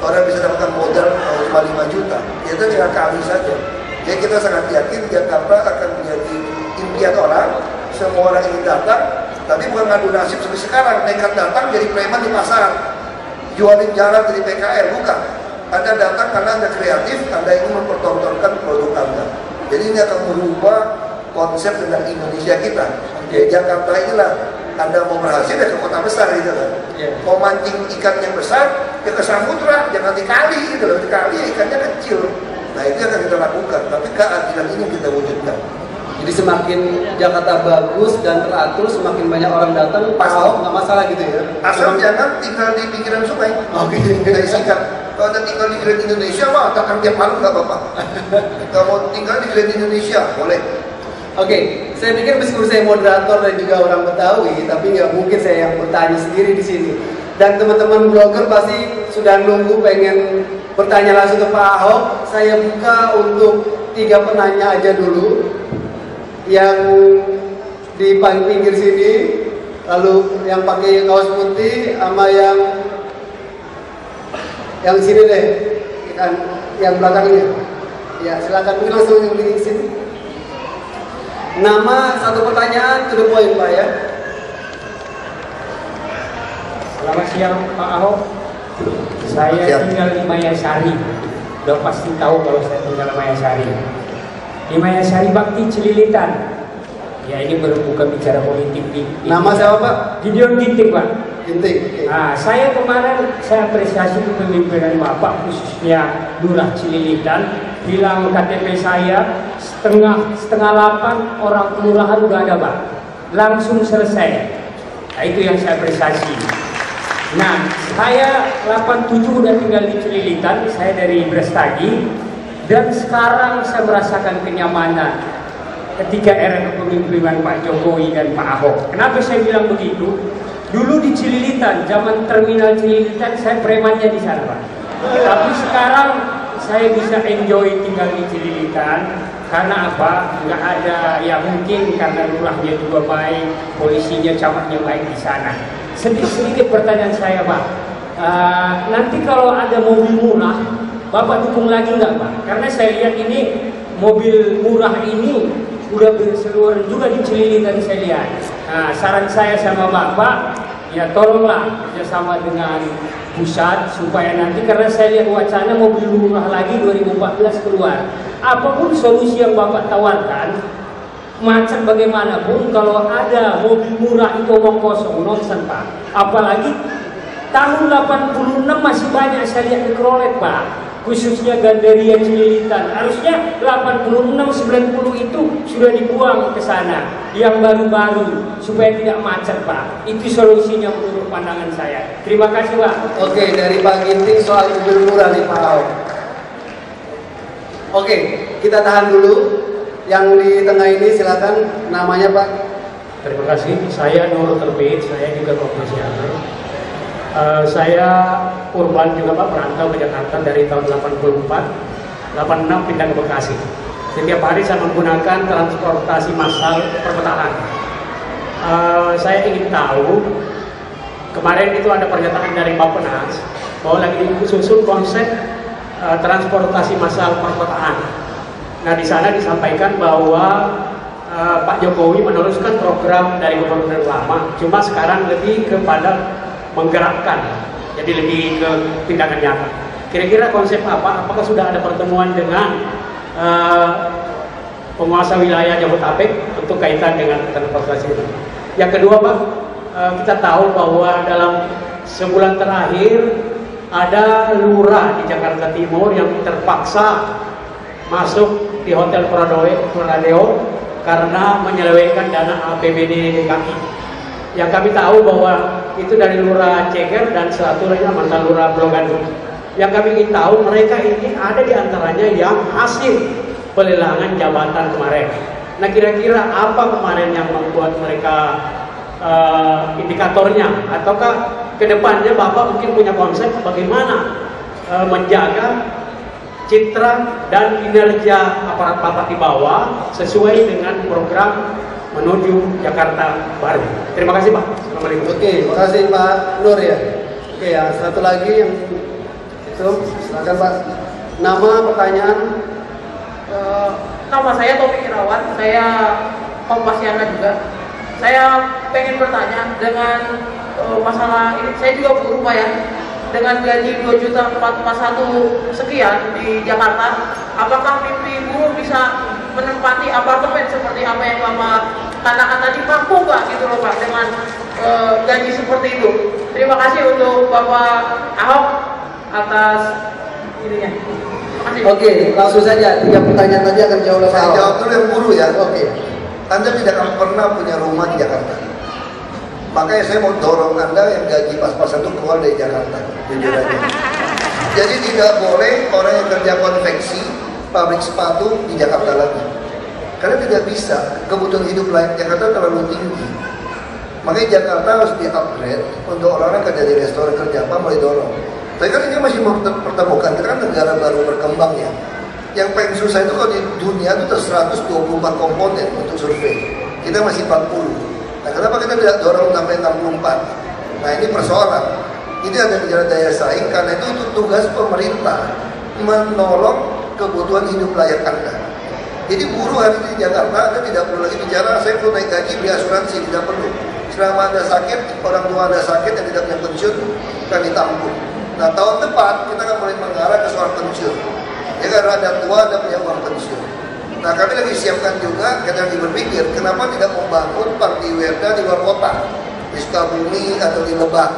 S7: Orang bisa dapatkan modal kalau cuma 5 juta, itu tinggal kali saja. Jadi kita sangat yakin Jakarta akan menjadi impian orang, semua orang ingin datang, tapi bukan ngadu nasib seperti sekarang, nekat datang jadi preman di pasar, jualin jalan dari PKL, bukan. Anda datang karena Anda kreatif, Anda ingin mempertontonkan produk Anda. Jadi ini akan merubah konsep tentang Indonesia kita. Jakarta inilah, Anda mau berhasil ya ke kota besar gitu kan. Mau mancing ikan yang besar, ya ke samudra, jangan di kali gitu loh. Di kali ikannya kecil. Nah itu akan kita lakukan, tapi keadilan ini kita wujudkan.
S4: Jadi semakin Jakarta bagus dan teratur, semakin banyak orang datang, Ahok nggak masalah gitu ya.
S7: Asal jangan tinggal di pinggiran sungai. Oke. Dari sikat. Kalau Anda tinggal di Grand Indonesia, mah takkan tiap malam nggak apa-apa. Kalau mau tinggal di Grand Indonesia, boleh.
S4: Oke, saya pikir meskipun saya moderator dan juga orang Betawi, tapi nggak mungkin saya yang bertanya sendiri di sini. Dan teman-teman blogger pasti sudah nunggu pengen bertanya langsung ke Pak Ahok. Saya buka untuk 3 penanya aja dulu. Yang di paling pinggir sini, lalu yang pakai kaos putih, sama yang sini deh, yang belakangnya. Ya silakan mungkin langsung yang di sini. Nama, 1 pertanyaan, to the point Pak ya.
S8: Selamat siang Pak Ahok. Saya tinggal di Mayasari. Udah pasti tahu kalau saya tinggal di Mayasari. Di Mayasari Bakti Celilitan. Ya ini bukan bicara politik di.
S4: Nama siapa Pak?
S8: Gideon Ginting Pak.
S4: Ginting. Okay.
S8: Nah, saya kemarin saya apresiasi kepemimpinan Bapak khususnya Lurah Celilitan. Bilang KTP saya setengah 8 orang kelurahan udah ada Pak. Langsung selesai. Nah itu yang saya apresiasi. Nah, saya 87 udah tinggal di Celilitan, saya dari Brastagi, dan sekarang saya merasakan kenyamanan ketika era kepemimpinan Pak Jokowi dan Pak Ahok. Kenapa saya bilang begitu? Dulu di Celilitan, zaman terminal Celilitan, saya premannya di sana Pak. Tapi sekarang saya bisa enjoy tinggal di Cililitan karena apa? Nggak ada ya, mungkin karena lurahnya juga baik, polisinya, camatnya baik di sana. Sedikit pertanyaan saya, Pak. Nanti kalau ada mobil murah, Bapak dukung lagi nggak, Pak? Karena saya lihat ini mobil murah ini udah berseluruhan juga di Cililitan saya lihat. Nah, saran saya sama Bapak, ya tolonglah kerjasama dengan pusat supaya nanti, karena saya lihat wacana mobil murah lagi 2014 keluar. Apapun solusi yang Bapak tawarkan, macet bagaimanapun, kalau ada mobil murah itu omong kosong, nonsen, Pak. Apalagi tahun 86 masih banyak saya lihat mikrolet, Pak. Khususnya Gandaria Cililitan, harusnya 86-90 itu sudah dibuang ke sana, yang baru-baru supaya tidak macet, Pak. Itu solusinya menurut pandangan saya. Terima kasih, Pak.
S4: Oke, dari Pak Ginting soal mobil murah nih, Pak Ahok. Oke, kita tahan dulu. Yang di tengah ini silakan, namanya Pak.
S8: Terima kasih. Saya Nurul Terbit, saya juga profesional. Saya urban juga, Pak, merantau ke Jakarta dari tahun 84, 86 pindah ke Bekasi. Setiap hari saya menggunakan transportasi massal perkotaan. Saya ingin tahu, kemarin itu ada pernyataan dari Bappenas bahwa lagi disusun konsep transportasi massal perkotaan. Nah, di sana disampaikan bahwa Pak Jokowi meneruskan program dari gubernur lama, cuma sekarang lebih kepada menggerakkan, jadi lebih ke tindakan nyata. Kira-kira konsep apa? Apakah sudah ada pertemuan dengan penguasa wilayah Jabodetabek untuk kaitan dengan transportasi itu? Yang kedua, Pak, kita tahu bahwa dalam sebulan terakhir ada lurah di Jakarta Timur yang terpaksa masuk di Hotel Pradeo karena menyelewengkan dana APBD DKI. Yang kami tahu bahwa itu dari Lurah Ceger dan satu lagi mantan Lurah Blogandung. Yang kami ingin tahu, mereka ini ada di antaranya yang hasil pelelangan jabatan kemarin. Nah, kira-kira apa kemarin yang membuat mereka indikatornya, ataukah kedepannya Bapak mungkin punya konsep bagaimana menjaga citra dan kinerja aparat Bapak di bawah sesuai dengan program menuju Jakarta Baru. Terima kasih, Pak. Assalamualaikum.
S4: Oke, terima kasih Pak Nur ya. Oke, yang satu lagi yang itu, silakan Pak. Nama, pertanyaan.
S9: Nama saya Taufik Irawan, saya Kompasiana juga. Saya pengen bertanya dengan masalah ini, saya juga buruh, Pak, ya. Dengan gaji 2.441 sekian di Jakarta, apakah mimpi buruh bisa menempati apartemen seperti apa yang Bapak katakan tadi, mampu nggak gitu loh, Pak, dengan gaji seperti itu? Terima kasih untuk Bapak Ahok atas ininya.
S4: Oke, langsung saja 3 pertanyaan tadi akan jawab oleh Pak Ahok.
S7: Saya jawab dulu yang buruh ya. Oke. Anda tidak akan pernah punya rumah di Jakarta. Makanya saya mau dorong Anda yang gaji pas-pasan itu keluar dari Jakarta. Jujur aja. Jadi tidak boleh orang yang kerja konveksi, pabrik sepatu di Jakarta lagi. Karena tidak bisa, kebutuhan hidup layak Jakarta terlalu tinggi. Makanya Jakarta harus di-upgrade untuk orang-orang kerja di restoran, kerja apa, mulai dorong. Tapi kan ini masih mempertemukan, kita kan negara baru berkembang ya. Yang paling susah itu kalau di dunia itu ada 124 komponen untuk survei. Kita masih 40. Nah, kenapa kita tidak dorong sampai 64? Nah, ini persoalan. Ini ada negara daya saing, karena itu tugas pemerintah menolong kebutuhan hidup layak Anda. Jadi buruh hari ini di Jakarta, Anda tidak perlu lagi bicara, saya perlu naik gaji, beli asuransi, tidak perlu. Selama Anda sakit, orang tua Anda sakit yang tidak punya pensiun, kan ditampung. Nah, tahun depan kita akan mulai mengarah ke soal pensiun. Ya, karena Anda tua, Anda punya uang pensiun. Nah, kami lagi siapkan juga, kita lagi berpikir, kenapa tidak membangun party werda di luar kota, di Sukabumi atau di Lebak,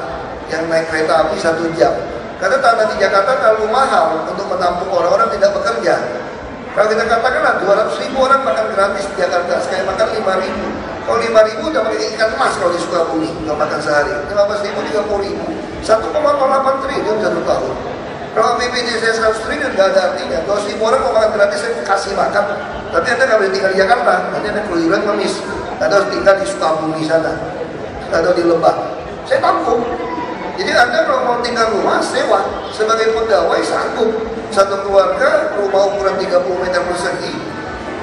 S7: yang naik kereta api 1 jam. Karena tanah di Jakarta terlalu mahal untuk menampung orang-orang tidak bekerja. Kalau kita katakanlah 200.000 orang makan gratis di Jakarta, sekali makan 5.000. Kalau 5.000 udah pakai ikan emas kalau di Sukabumi, nggak makan sehari. 15.000, 30.000, 1,08 triliun 1 tahun. Kalau APBD saya 100 triliun nggak ada artinya. Kalau 1.000 orang mau makan gratis, saya kasih makan. Tapi Anda nggak boleh tinggal di Jakarta, nanti Anda keluyuran ngemis. Anda harus tinggal di Sukabumi sana, atau di Lebak. Saya tampung. Jadi Anda kalau mau tinggal rumah, sewa. Sebagai pegawai sanggup. Satu keluarga, rumah ukuran 30 meter persegi,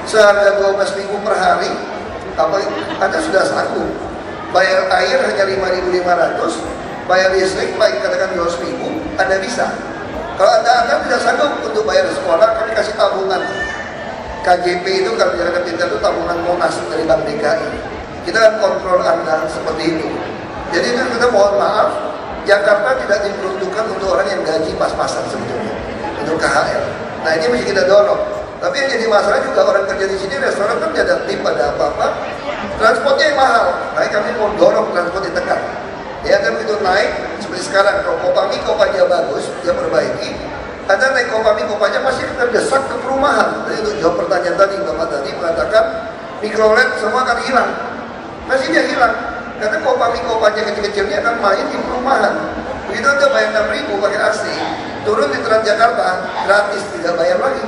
S7: seharga 12.000 per hari, Anda sudah sanggup. Bayar air hanya 5.500, bayar listrik baik katakan 200.000, Anda bisa. Kalau Anda tidak sanggup untuk bayar sekolah, kami kasih tabungan. KJP itu kalau masyarakat kita itu tabungan Monas dari Bank DKI. Kita akan kontrol Anda seperti itu. Jadi itu kita mohon maaf, Jakarta tidak diperuntukkan untuk orang yang gaji pas-pasan sebetulnya, untuk KHL. Nah ini mesti kita dorong. Tapi yang jadi masalah juga orang kerja di sini, restoran kan tidak ada tip, ada apa-apa. Transportnya yang mahal. Nah kami mau dorong transport ditekan. Ya kan begitu naik, seperti sekarang kalau Kopami kopanya bagus, dia perbaiki. Anda naik Kopami-kopanya pasti terdesak ke perumahan. Jadi untuk jawab pertanyaan tadi, Bapak tadi mengatakan mikrolet semua akan hilang. Pasti dia hilang. Karena Kopami-kopanya kecil-kecilnya akan main di perumahan. Begitu Anda bayar 6.000 pakai AC, turun di Transjakarta gratis, tidak bayar lagi.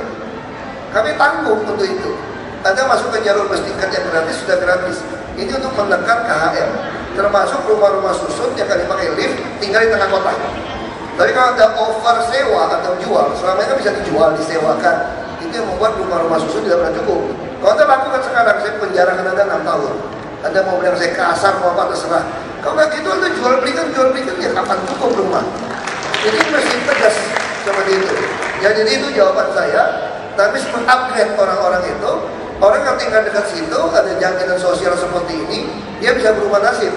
S7: Kami tanggung untuk itu. Anda masuk ke jalur bus tingkat yang gratis sudah gratis. Ini untuk menekan KHL. Termasuk rumah-rumah susun yang akan dipakai lift, tinggal di tengah kota. Tapi kalau ada over sewa atau jual, selama ini kan bisa dijual, disewakan. Itu yang membuat rumah-rumah susun tidak pernah cukup. Kalau Anda lakukan sekarang, saya penjarakan Anda 6 tahun. Anda mau bilang saya kasar, mau apa terserah. Kalau nggak gitu Anda jual belikan ya kapan cukup rumah. Jadi mesti tegas seperti itu. Ya jadi itu jawaban saya. Tapi mengupgrade orang-orang itu, orang yang tinggal dekat situ, ada jaminan sosial seperti ini, dia bisa berubah nasib.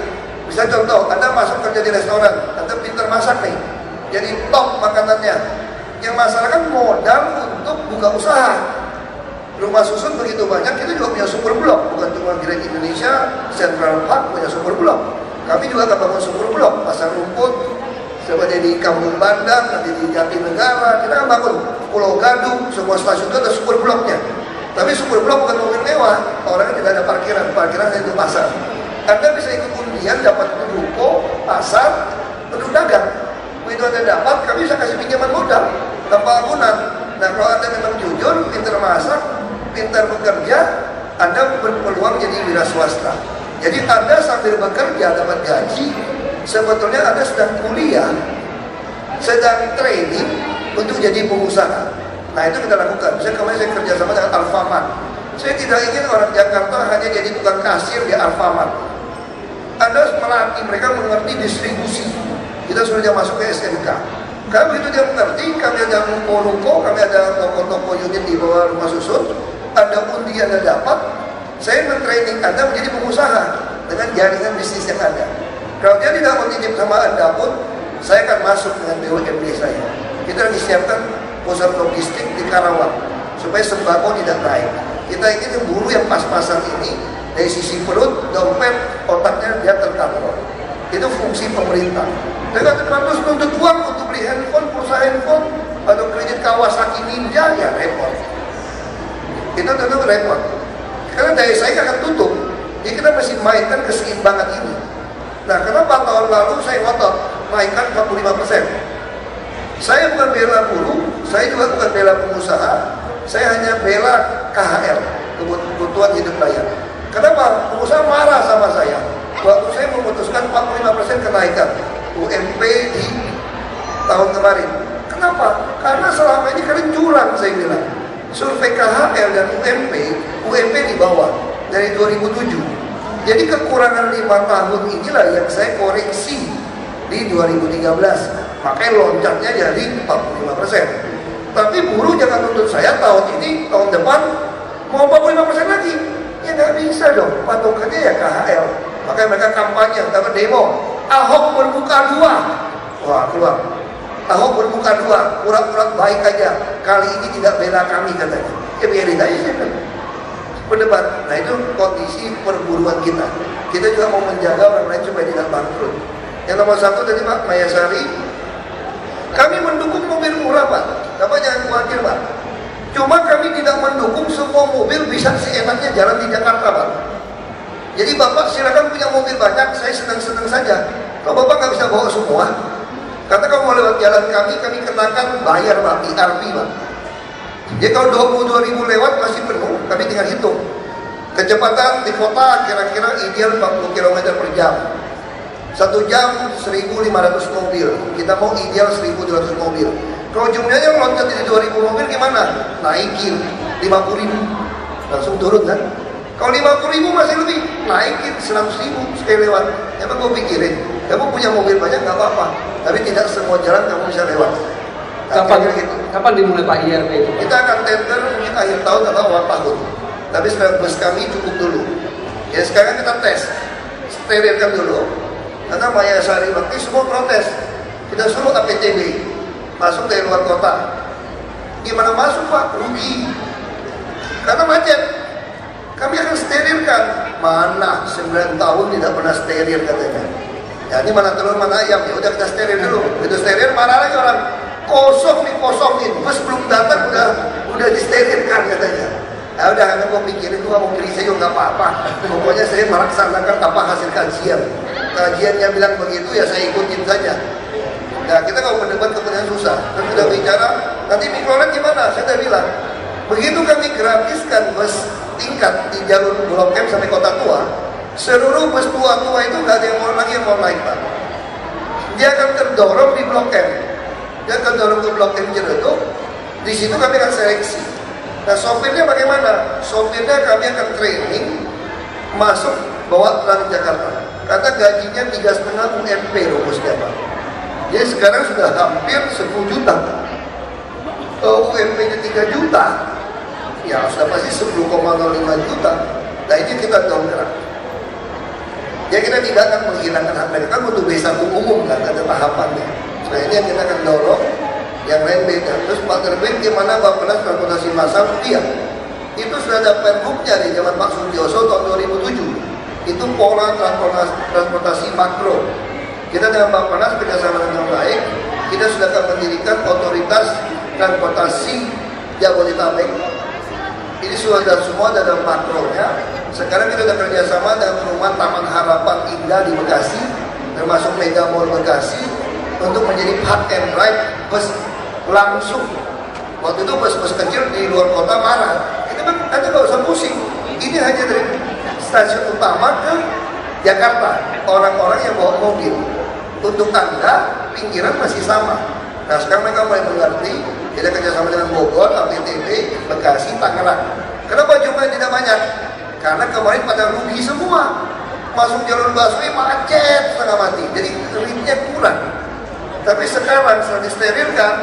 S7: Bisa contoh, Anda masuk kerja di restoran, Anda pintar masak nih, jadi top makanannya. Yang masalah kan modal untuk buka usaha. Rumah susun begitu banyak, kita juga punya super blok, bukan cuma Grand Indonesia, Central Park punya super blok. Kami juga akan bangun super blok, Pasar Rumput, seperti di Kampung Bandang, nanti di Jatinegara, kita akan bangun Pulau Gadung, semua stasiun itu ada super bloknya. Tapi super blok bukan mobil mewah, orangnya tidak ada parkiran hanya di pasar. Anda bisa ikut undian, dapat ruko, pasar, penduduk dagang. Begitu Anda dapat, kami bisa kasih pinjaman modal tanpa agunan. Nah kalau Anda memang jujur, pintar masak, pintar bekerja, Anda berpeluang jadi wira swasta. Jadi Anda sambil bekerja dapat gaji, sebetulnya Anda sedang kuliah, sedang training untuk jadi pengusaha. Nah itu kita lakukan. Misalnya kemarin saya kerjasama dengan Alfamart. Saya tidak ingin orang Jakarta hanya jadi tukang kasir di Alfamart. Anda melatih mereka mengerti distribusi. Kita suruh dia masuk ke SMK. Karena begitu dia mengerti, kami ada ruko-ruko, kami ada toko-toko unit di bawah rumah susun. Ada undi Anda dapat, saya mentraining Anda menjadi pengusaha dengan jaringan bisnis yang ada. Kalau dia tidak mau titip sama Anda pun, saya akan masuk dengan BUMD saya. Kita lagi siapkan pusat logistik di Karawang supaya sembako tidak naik. Kita ingin buruh yang pas-pasan ini dari sisi perut, dompet, otaknya dia terkontrol. Itu fungsi pemerintah. Dengan terus menuntut uang untuk beli handphone, pulsa handphone, atau kredit Kawasaki Ninja, ya repot. Itu tentu repot. Karena daya saing akan tutup. Jadi kita masih mainkan keseimbangan ini. Nah, kenapa tahun lalu saya ngotot naikkan 45%? Saya bukan bela buruh, saya juga bukan bela pengusaha, saya hanya bela KHL, kebutuhan hidup layak. Kenapa? Pengusaha marah sama saya waktu saya memutuskan 45% kenaikan UMP di tahun kemarin. Kenapa? Karena selama ini kalian curang, saya bilang. Survei KHL dan UMP di bawah dari 2007. Jadi kekurangan 5 tahun inilah yang saya koreksi di 2013. Makanya loncatnya jadi 45%. Tapi buruh jangan tuntut saya tahun ini, tahun depan mau 45% lagi. Ya nggak bisa dong, patokannya ya KHL. Makanya mereka kampanye, dapat demo. Ahok berbuka dua. Wah keluar. Ahok berbuka dua, pura-pura baik aja. Kali ini tidak bela kami katanya. Ya biarin aja sih kan. Berdebat. Nah itu kondisi perburuan kita. Kita juga mau menjaga orang lain supaya tidak bangkrut. Yang nomor 1 tadi Pak Mayasari, kami mendukung mobil murah Pak. Bapak jangan khawatir Pak. Cuma kami tidak mendukung semua mobil bisa seenaknya jalan di Jakarta Pak. Jadi Bapak silakan punya mobil banyak, saya senang-senang saja. Kalau Bapak nggak bisa bawa semua, karena kalau mau lewat jalan kami kenakan bayar Pak, IRP Pak. Jadi kalau 22.000 lewat masih penuh, kami tinggal hitung. Kecepatan di kota kira-kira ideal 40 km per jam. 1 jam 1.500 mobil, kita mau ideal 1.200 mobil. Kalau jumlahnya loncat di 2.000 mobil gimana? Naikin 50.000, langsung turun kan? Kalau 50.000 masih lebih, naikin 100.000 sekali lewat. Emang gue pikirin, kamu punya mobil banyak nggak apa-apa, tapi tidak semua jalan kamu bisa lewat.
S4: Kapan dimulai Pak IRP itu?
S7: Kita akan tender mungkin akhir tahun atau awal tahun. Tapi sekarang bus kami cukup dulu. Ya sekarang kita tes, sterilkan dulu. Karena Maya Sari Bakti semua protes. Kita suruh APTB masuk dari luar kota. Gimana masuk Pak? Rugi. Karena macet. Kami akan sterilkan. Mana 9 tahun tidak pernah steril katanya. Ya ini mana telur mana ayam. Ya udah kita steril dulu. Itu steril marah lagi orang. Kosong dikosongin, bus belum datang udah disterilkan katanya. Ya udah, karena gue pikirin gue mau pilih saya juga nggak apa-apa. Pokoknya saya melaksanakan apa hasil kajian. Kajiannya bilang begitu ya saya ikutin saja. Nah kita kalau berdebat kemudian susah. Terus sudah bicara, nanti mikrolet gimana? Saya udah bilang, begitu kami gratiskan bus tingkat di jalur Blok M sampai Kota Tua, seluruh bus tua-tua itu nggak ada yang mau lagi yang mau naik Pak. Dia akan terdorong di Blok M. Dia akan dorong ke Blok M Ciledug. Di situ kami akan seleksi. Nah sopirnya bagaimana? Sopirnya kami akan training masuk bawa Transjakarta. Kata gajinya 3,5 UMP rumusnya Pak. Jadi sekarang sudah hampir 10 juta. UMP-nya 3 juta. Ya sudah pasti 10,05 juta. Nah ini kita dongkrak. Ya kita tidak akan menghilangkan hak mereka. Kan butuh B1 umum kan, ada tahapannya. Nah ini yang kita akan dorong, yang lain beda. Terus Pak Terbit gimana Bappenas transportasi massal? Iya, itu sudah ada pergubnya di zaman Pak Sutioso tahun 2007. Itu pola transportasi makro. Kita dengan Bappenas kerjasama dengan baik. Kita sudah akan mendirikan otoritas transportasi Jabodetabek. Ini sudah semua dalam makronya. Sekarang kita sudah kerjasama dengan perumahan Taman Harapan Indah di Bekasi, termasuk Mega Mall Bekasi, untuk menjadi park and ride bus langsung. Waktu itu bus-bus kecil di luar kota marah. Itu kan Anda nggak usah pusing. Ini hanya dari stasiun utama ke Jakarta. Orang-orang yang bawa mobil. Untuk Anda, pinggiran masih sama. Nah sekarang mereka mulai mengerti. Kita kerjasama dengan Bogor, APTB, Bekasi, Tangerang. Kenapa jumlahnya tidak banyak? Karena kemarin pada rugi semua. Masuk jalur busway macet setengah mati. Jadi ritnya kurang. Tapi sekarang setelah disterilkan,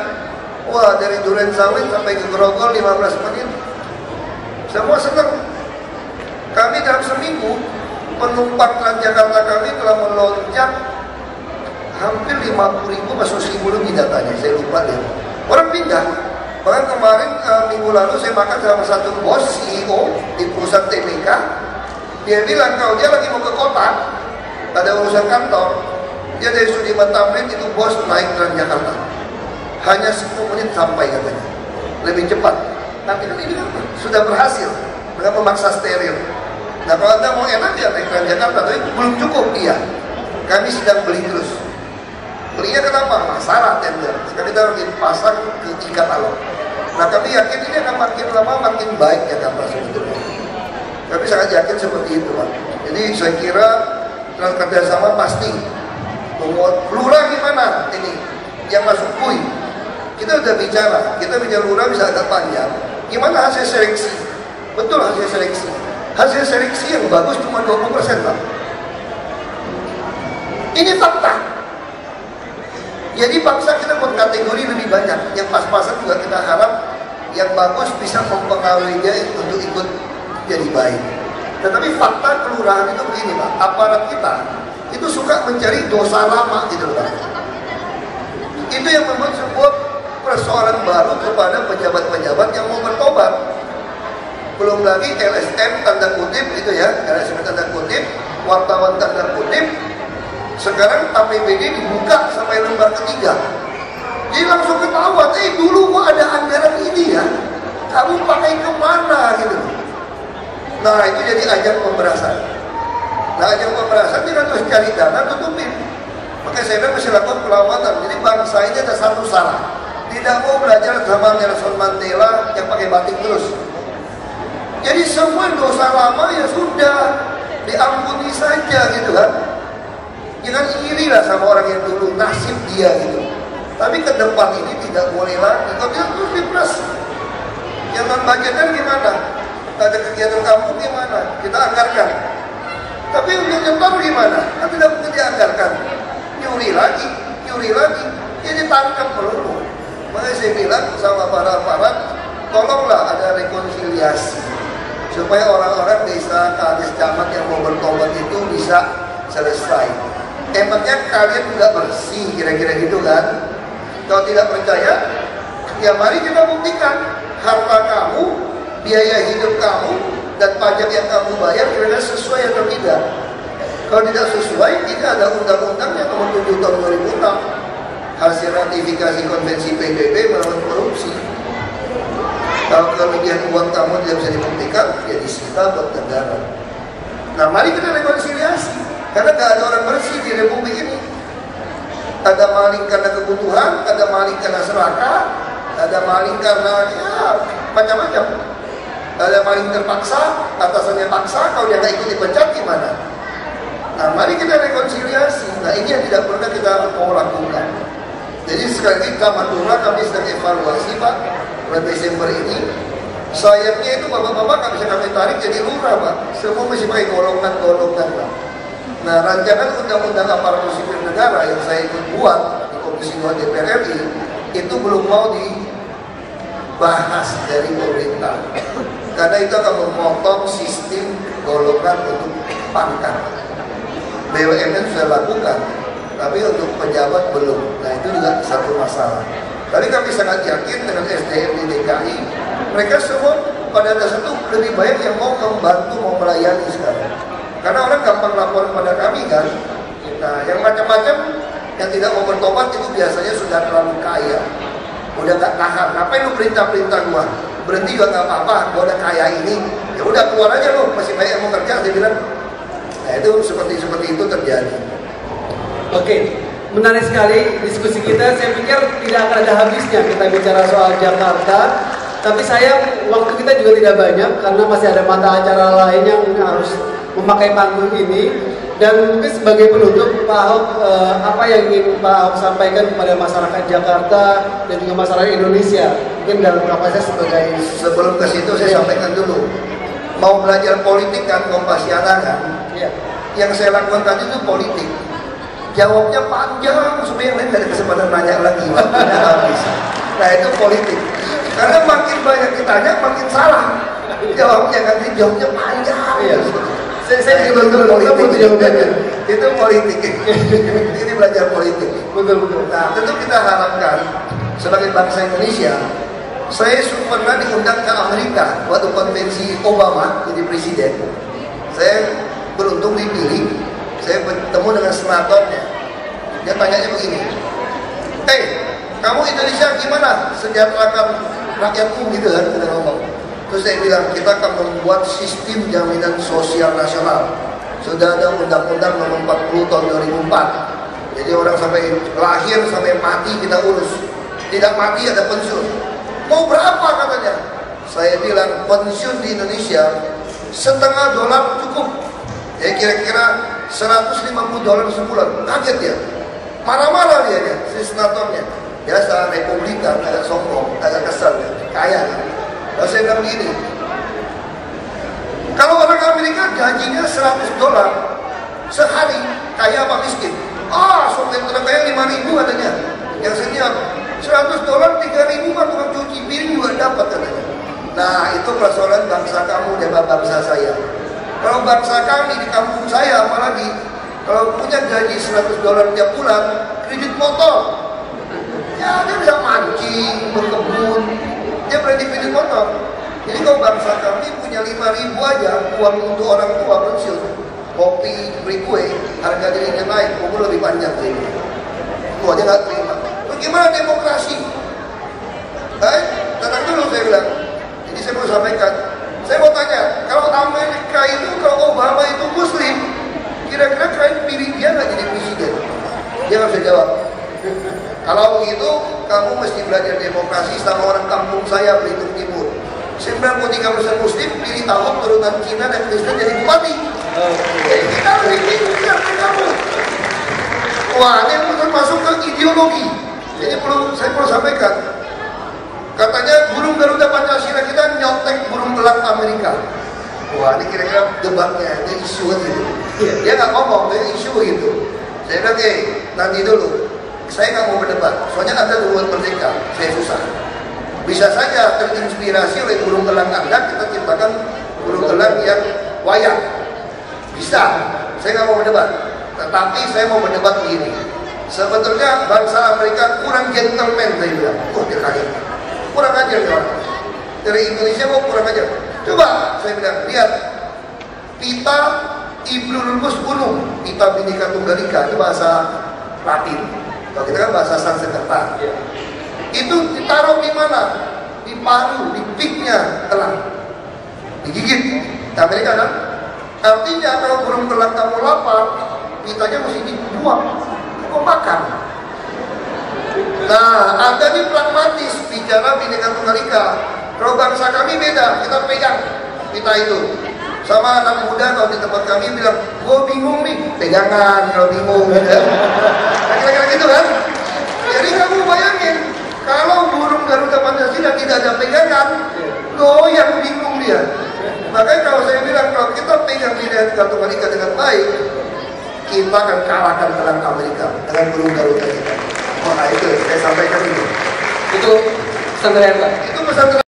S7: wah dari Durensawit sampai ke Grogol 15 menit. Semua senang. Kami dalam seminggu, penumpang Transjakarta kami telah melonjak hampir 50.000 masuk 1.000 lebih datanya, saya lupa deh. Orang pindah. Bahkan kemarin minggu lalu saya makan sama satu bos CEO di perusahaan TBK. Dia bilang kalau dia lagi mau ke kota, ada urusan kantor, dia dari Sudirman Tamrin itu bos naik Transjakarta. Hanya 10 menit sampai katanya. Lebih cepat. Nanti kan ini kan sudah berhasil dengan memaksa steril. Nah kalau Anda mau enak ya naik Transjakarta, tapi belum cukup dia. Kami sedang beli terus. Belinya kenapa? Masalah tender. Sekarang kita harus dipasang ke e-katalog. Nah kami yakin ini akan makin lama makin baik Jakarta sebetulnya. Kami sangat yakin seperti itu Pak. Jadi saya kira kerjasama pasti. Lurah gimana ini yang masuk kui? Kita udah bicara, kita bicara lurah bisa agak panjang. Gimana hasil seleksi? Betul hasil seleksi. Hasil seleksi yang bagus cuma 20% Pak. Ini fakta. Jadi bangsa kita buat kategori lebih banyak. Yang pas-pasan juga kita harap yang bagus bisa mempengaruhi dia untuk ikut jadi baik. Tetapi fakta kelurahan itu begini Pak, aparat kita itu suka mencari dosa lama gitu Pak. Itu yang membuat sebuah persoalan baru kepada pejabat-pejabat yang mau bertobat. Belum lagi LSM tanda kutip itu ya, LSM tanda kutip, wartawan tanda kutip. Sekarang APBD dibuka sampai lembar ketiga. Jadi langsung ketahuan, dulu kok ada anggaran ini ya, kamu pakai kemana gitu. Nah itu jadi ajang pemberasan. Nah ajang pemberasan dia kan terus cari dana tutupin. Makanya saya bilang mesti lakukan perlawanan. Jadi bangsa ini ada satu salah, tidak mau belajar zaman Nelson Mandela yang pakai batik terus. Jadi semua dosa lama ya sudah diampuni saja gitu kan. Jangan iri lah sama orang yang dulu, nasib dia gitu. Tapi ke depan ini tidak boleh lagi. Kalau dia terus dipres, yang non-budgetan gimana? Ada kegiatan kampung gimana? Kita anggarkan. Tapi untuk nyetor gimana? Kan tidak mungkin dianggarkan. Nyuri lagi, ya ditangkap melulu. Makanya saya bilang sama para aparat, tolonglah ada rekonsiliasi supaya orang-orang desa, kades, camat yang mau bertobat itu bisa selesai. Emangnya kalian juga bersih, kira-kira gitu kan? Kalau tidak percaya, ya mari kita buktikan harta kamu, biaya hidup kamu, dan pajak yang kamu bayar kira-kira sesuai atau tidak. Kalau tidak sesuai, ini ada undang-undangnya nomor 7 tahun 2006, hasil ratifikasi konvensi PBB melawan korupsi. Kalau kerugian uang kamu tidak bisa dibuktikan, ya disita buat negara. Nah, mari kita rekonsiliasi, karena gak ada orang bersih di Republik ini. Ada maling karena kebutuhan, ada maling karena serakah, ada maling karena ya macam-macam. Ada maling terpaksa, atasannya paksa, kalau dia nggak ikut dipecat gimana? Nah, mari kita rekonsiliasi. Nah, ini yang tidak pernah kita mau lakukan. Jadi sekali lagi Madura kami sedang evaluasi Pak, bulan Desember ini. Sayangnya itu bapak-bapak nggak bisa kami tarik jadi lurah Pak. Semua masih pakai golongan-golongan Pak. Nah, rancangan undang-undang aparatur sipil negara yang saya ikut buat di Komisi 2 DPR RI itu belum mau dibahas dari pemerintah. Karena itu akan memotong sistem golongan untuk pangkat. BUMN sudah lakukan, tapi untuk pejabat belum. Nah, itu juga satu masalah. Tapi kami sangat yakin dengan SDM di DKI, mereka semua pada dasar itu lebih banyak yang mau membantu, mau melayani sekarang. Karena orang gampang lapor kepada kami kan. Nah, yang macam-macam yang tidak mau bertobat itu biasanya sudah terlalu kaya, udah gak tahan. Ngapain lu perintah-perintah gua? Berhenti juga nggak apa-apa, gua udah kaya ini. Ya udah keluar aja lu, masih banyak yang mau kerja. Dia bilang. Nah, itu seperti itu terjadi.
S4: Oke, menarik sekali diskusi kita. Saya pikir tidak akan ada habisnya kita bicara soal Jakarta. Tapi sayang waktu kita juga tidak banyak karena masih ada mata acara lain yang harus memakai panggung ini. Dan mungkin sebagai penutup, Pak Ahok, apa yang ingin Pak Ahok sampaikan kepada masyarakat Jakarta dan juga masyarakat Indonesia? Mungkin dalam kapasitas sebagai...
S7: Sebelum ke situ saya sampaikan dulu. Mau belajar politik kan, Kompasiana kan?
S4: Ya.
S7: Yang saya lakukan tadi itu politik. Jawabnya panjang, supaya yang lain ada kesempatan nanya lagi. Waktunya habis. Nah, itu politik. Karena makin banyak ditanya, makin salah. Jawabnya kan, jawabnya panjang.
S4: Iya.
S7: Saya juga politik jawabannya. Itu politik. Ini belajar politik.
S4: Betul.
S7: Nah, tentu kita harapkan sebagai bangsa Indonesia, saya pernah diundang ke Amerika waktu konvensi Obama jadi presiden. Saya beruntung dipilih. Saya bertemu dengan senatornya. Dia tanyanya begini, kamu Indonesia gimana? Sejahterakan rakyatmu gitu kan, kita ngomong. Terus saya bilang, kita akan membuat sistem jaminan sosial nasional. Sudah ada undang-undang nomor 40 tahun 2004. Jadi orang sampai lahir sampai mati kita urus. Tidak mati ada pensiun. Mau berapa katanya? Saya bilang pensiun di Indonesia $0,5 cukup. Ya kira-kira $150 sebulan. Kaget ya. Marah-marah dia, si senatornya. Biasa Republikan, agak sombong, agak kesal ya. Kaya kan. Lalu saya bilang begini, kalau orang Amerika gajinya $100 sehari, kaya apa miskin? Sampai kaya 5.000 katanya. Yang senior $100 3.000 mah tukang cuci piring juga dapat katanya. Nah, itu persoalan bangsa kamu dan bangsa saya. Kalau bangsa kami di kampung saya apalagi, kalau punya gaji $100 tiap bulan, kredit motor. Ya, dia bisa mancing, berkebun, dia berani kredit motor. Jadi kalau bangsa kami punya 5.000 aja uang untuk orang tua pensiun, kopi, beli kue, harga dirinya naik, umur lebih panjang dari itu. Tuh aja nggak terima. Bagaimana demokrasi? Baik, tenang dulu saya bilang. Jadi saya mau sampaikan. Saya mau tanya, kalau Amerika itu, kalau Obama itu Muslim, kira-kira kalian pilih dia nggak jadi presiden? Dia nggak bisa jawab. Kalau begitu, kamu mesti belajar demokrasi sama orang kampung saya, Belitung Timur. 93% Muslim, pilih Ahok turunan Cina dan Kristen jadi bupati. Jadi kita lebih pintar dari kamu. Wah, ini masuk ke ideologi. Ini saya perlu sampaikan. Katanya burung Garuda Pancasila kita nyontek burung elang Amerika. Wah, ini kira-kira debatnya, ini isu kan gitu. Dia nggak ngomong, dia isu gitu. Saya bilang, nanti dulu. Saya nggak mau berdebat, soalnya Anda duluan merdeka, saya susah. Bisa saja terinspirasi oleh burung elang Anda, kita ciptakan burung elang yang wayang. Bisa, saya nggak mau berdebat. Tetapi saya mau berdebat begini. Sebetulnya bangsa Amerika kurang gentleman, saya bilang. Oh, dia kaget. Kurang ajar ya orang. Dari Indonesia kok kurang ajar. Coba saya bilang, lihat pita Ibnu Rumus Unum, pita Bhinneka Tunggal Ika, itu bahasa Latin. Kalau kita kan bahasa Sanskerta. Itu ditaruh di mana? Di paru, di piknya elang. Digigit. Di Amerika kan? Artinya kalau burung elang kamu lapar, pitanya mesti dibuang. Kok makan? Nah, Anda ini pragmatis bicara Bhinneka Tunggal Ika. Kalau bangsa kami beda, kita pegang pita itu. Sama anak muda kalau di tempat kami bilang, gue bingung nih, pegangan kalau bingung gitu. Nah, kira-kira gitu kan? Jadi kamu bayangin, kalau burung Garuda Pancasila tidak ada pegangan, goyang bingung dia. Makanya kalau saya bilang, kalau kita pegang Bhinneka Tunggal Ika dengan baik, kita akan kalahkan elang Amerika dengan burung Garuda kita. Nah itu saya sampaikan dulu.
S4: Itu pesan terakhir Pak.
S7: Itu pesan terakhir.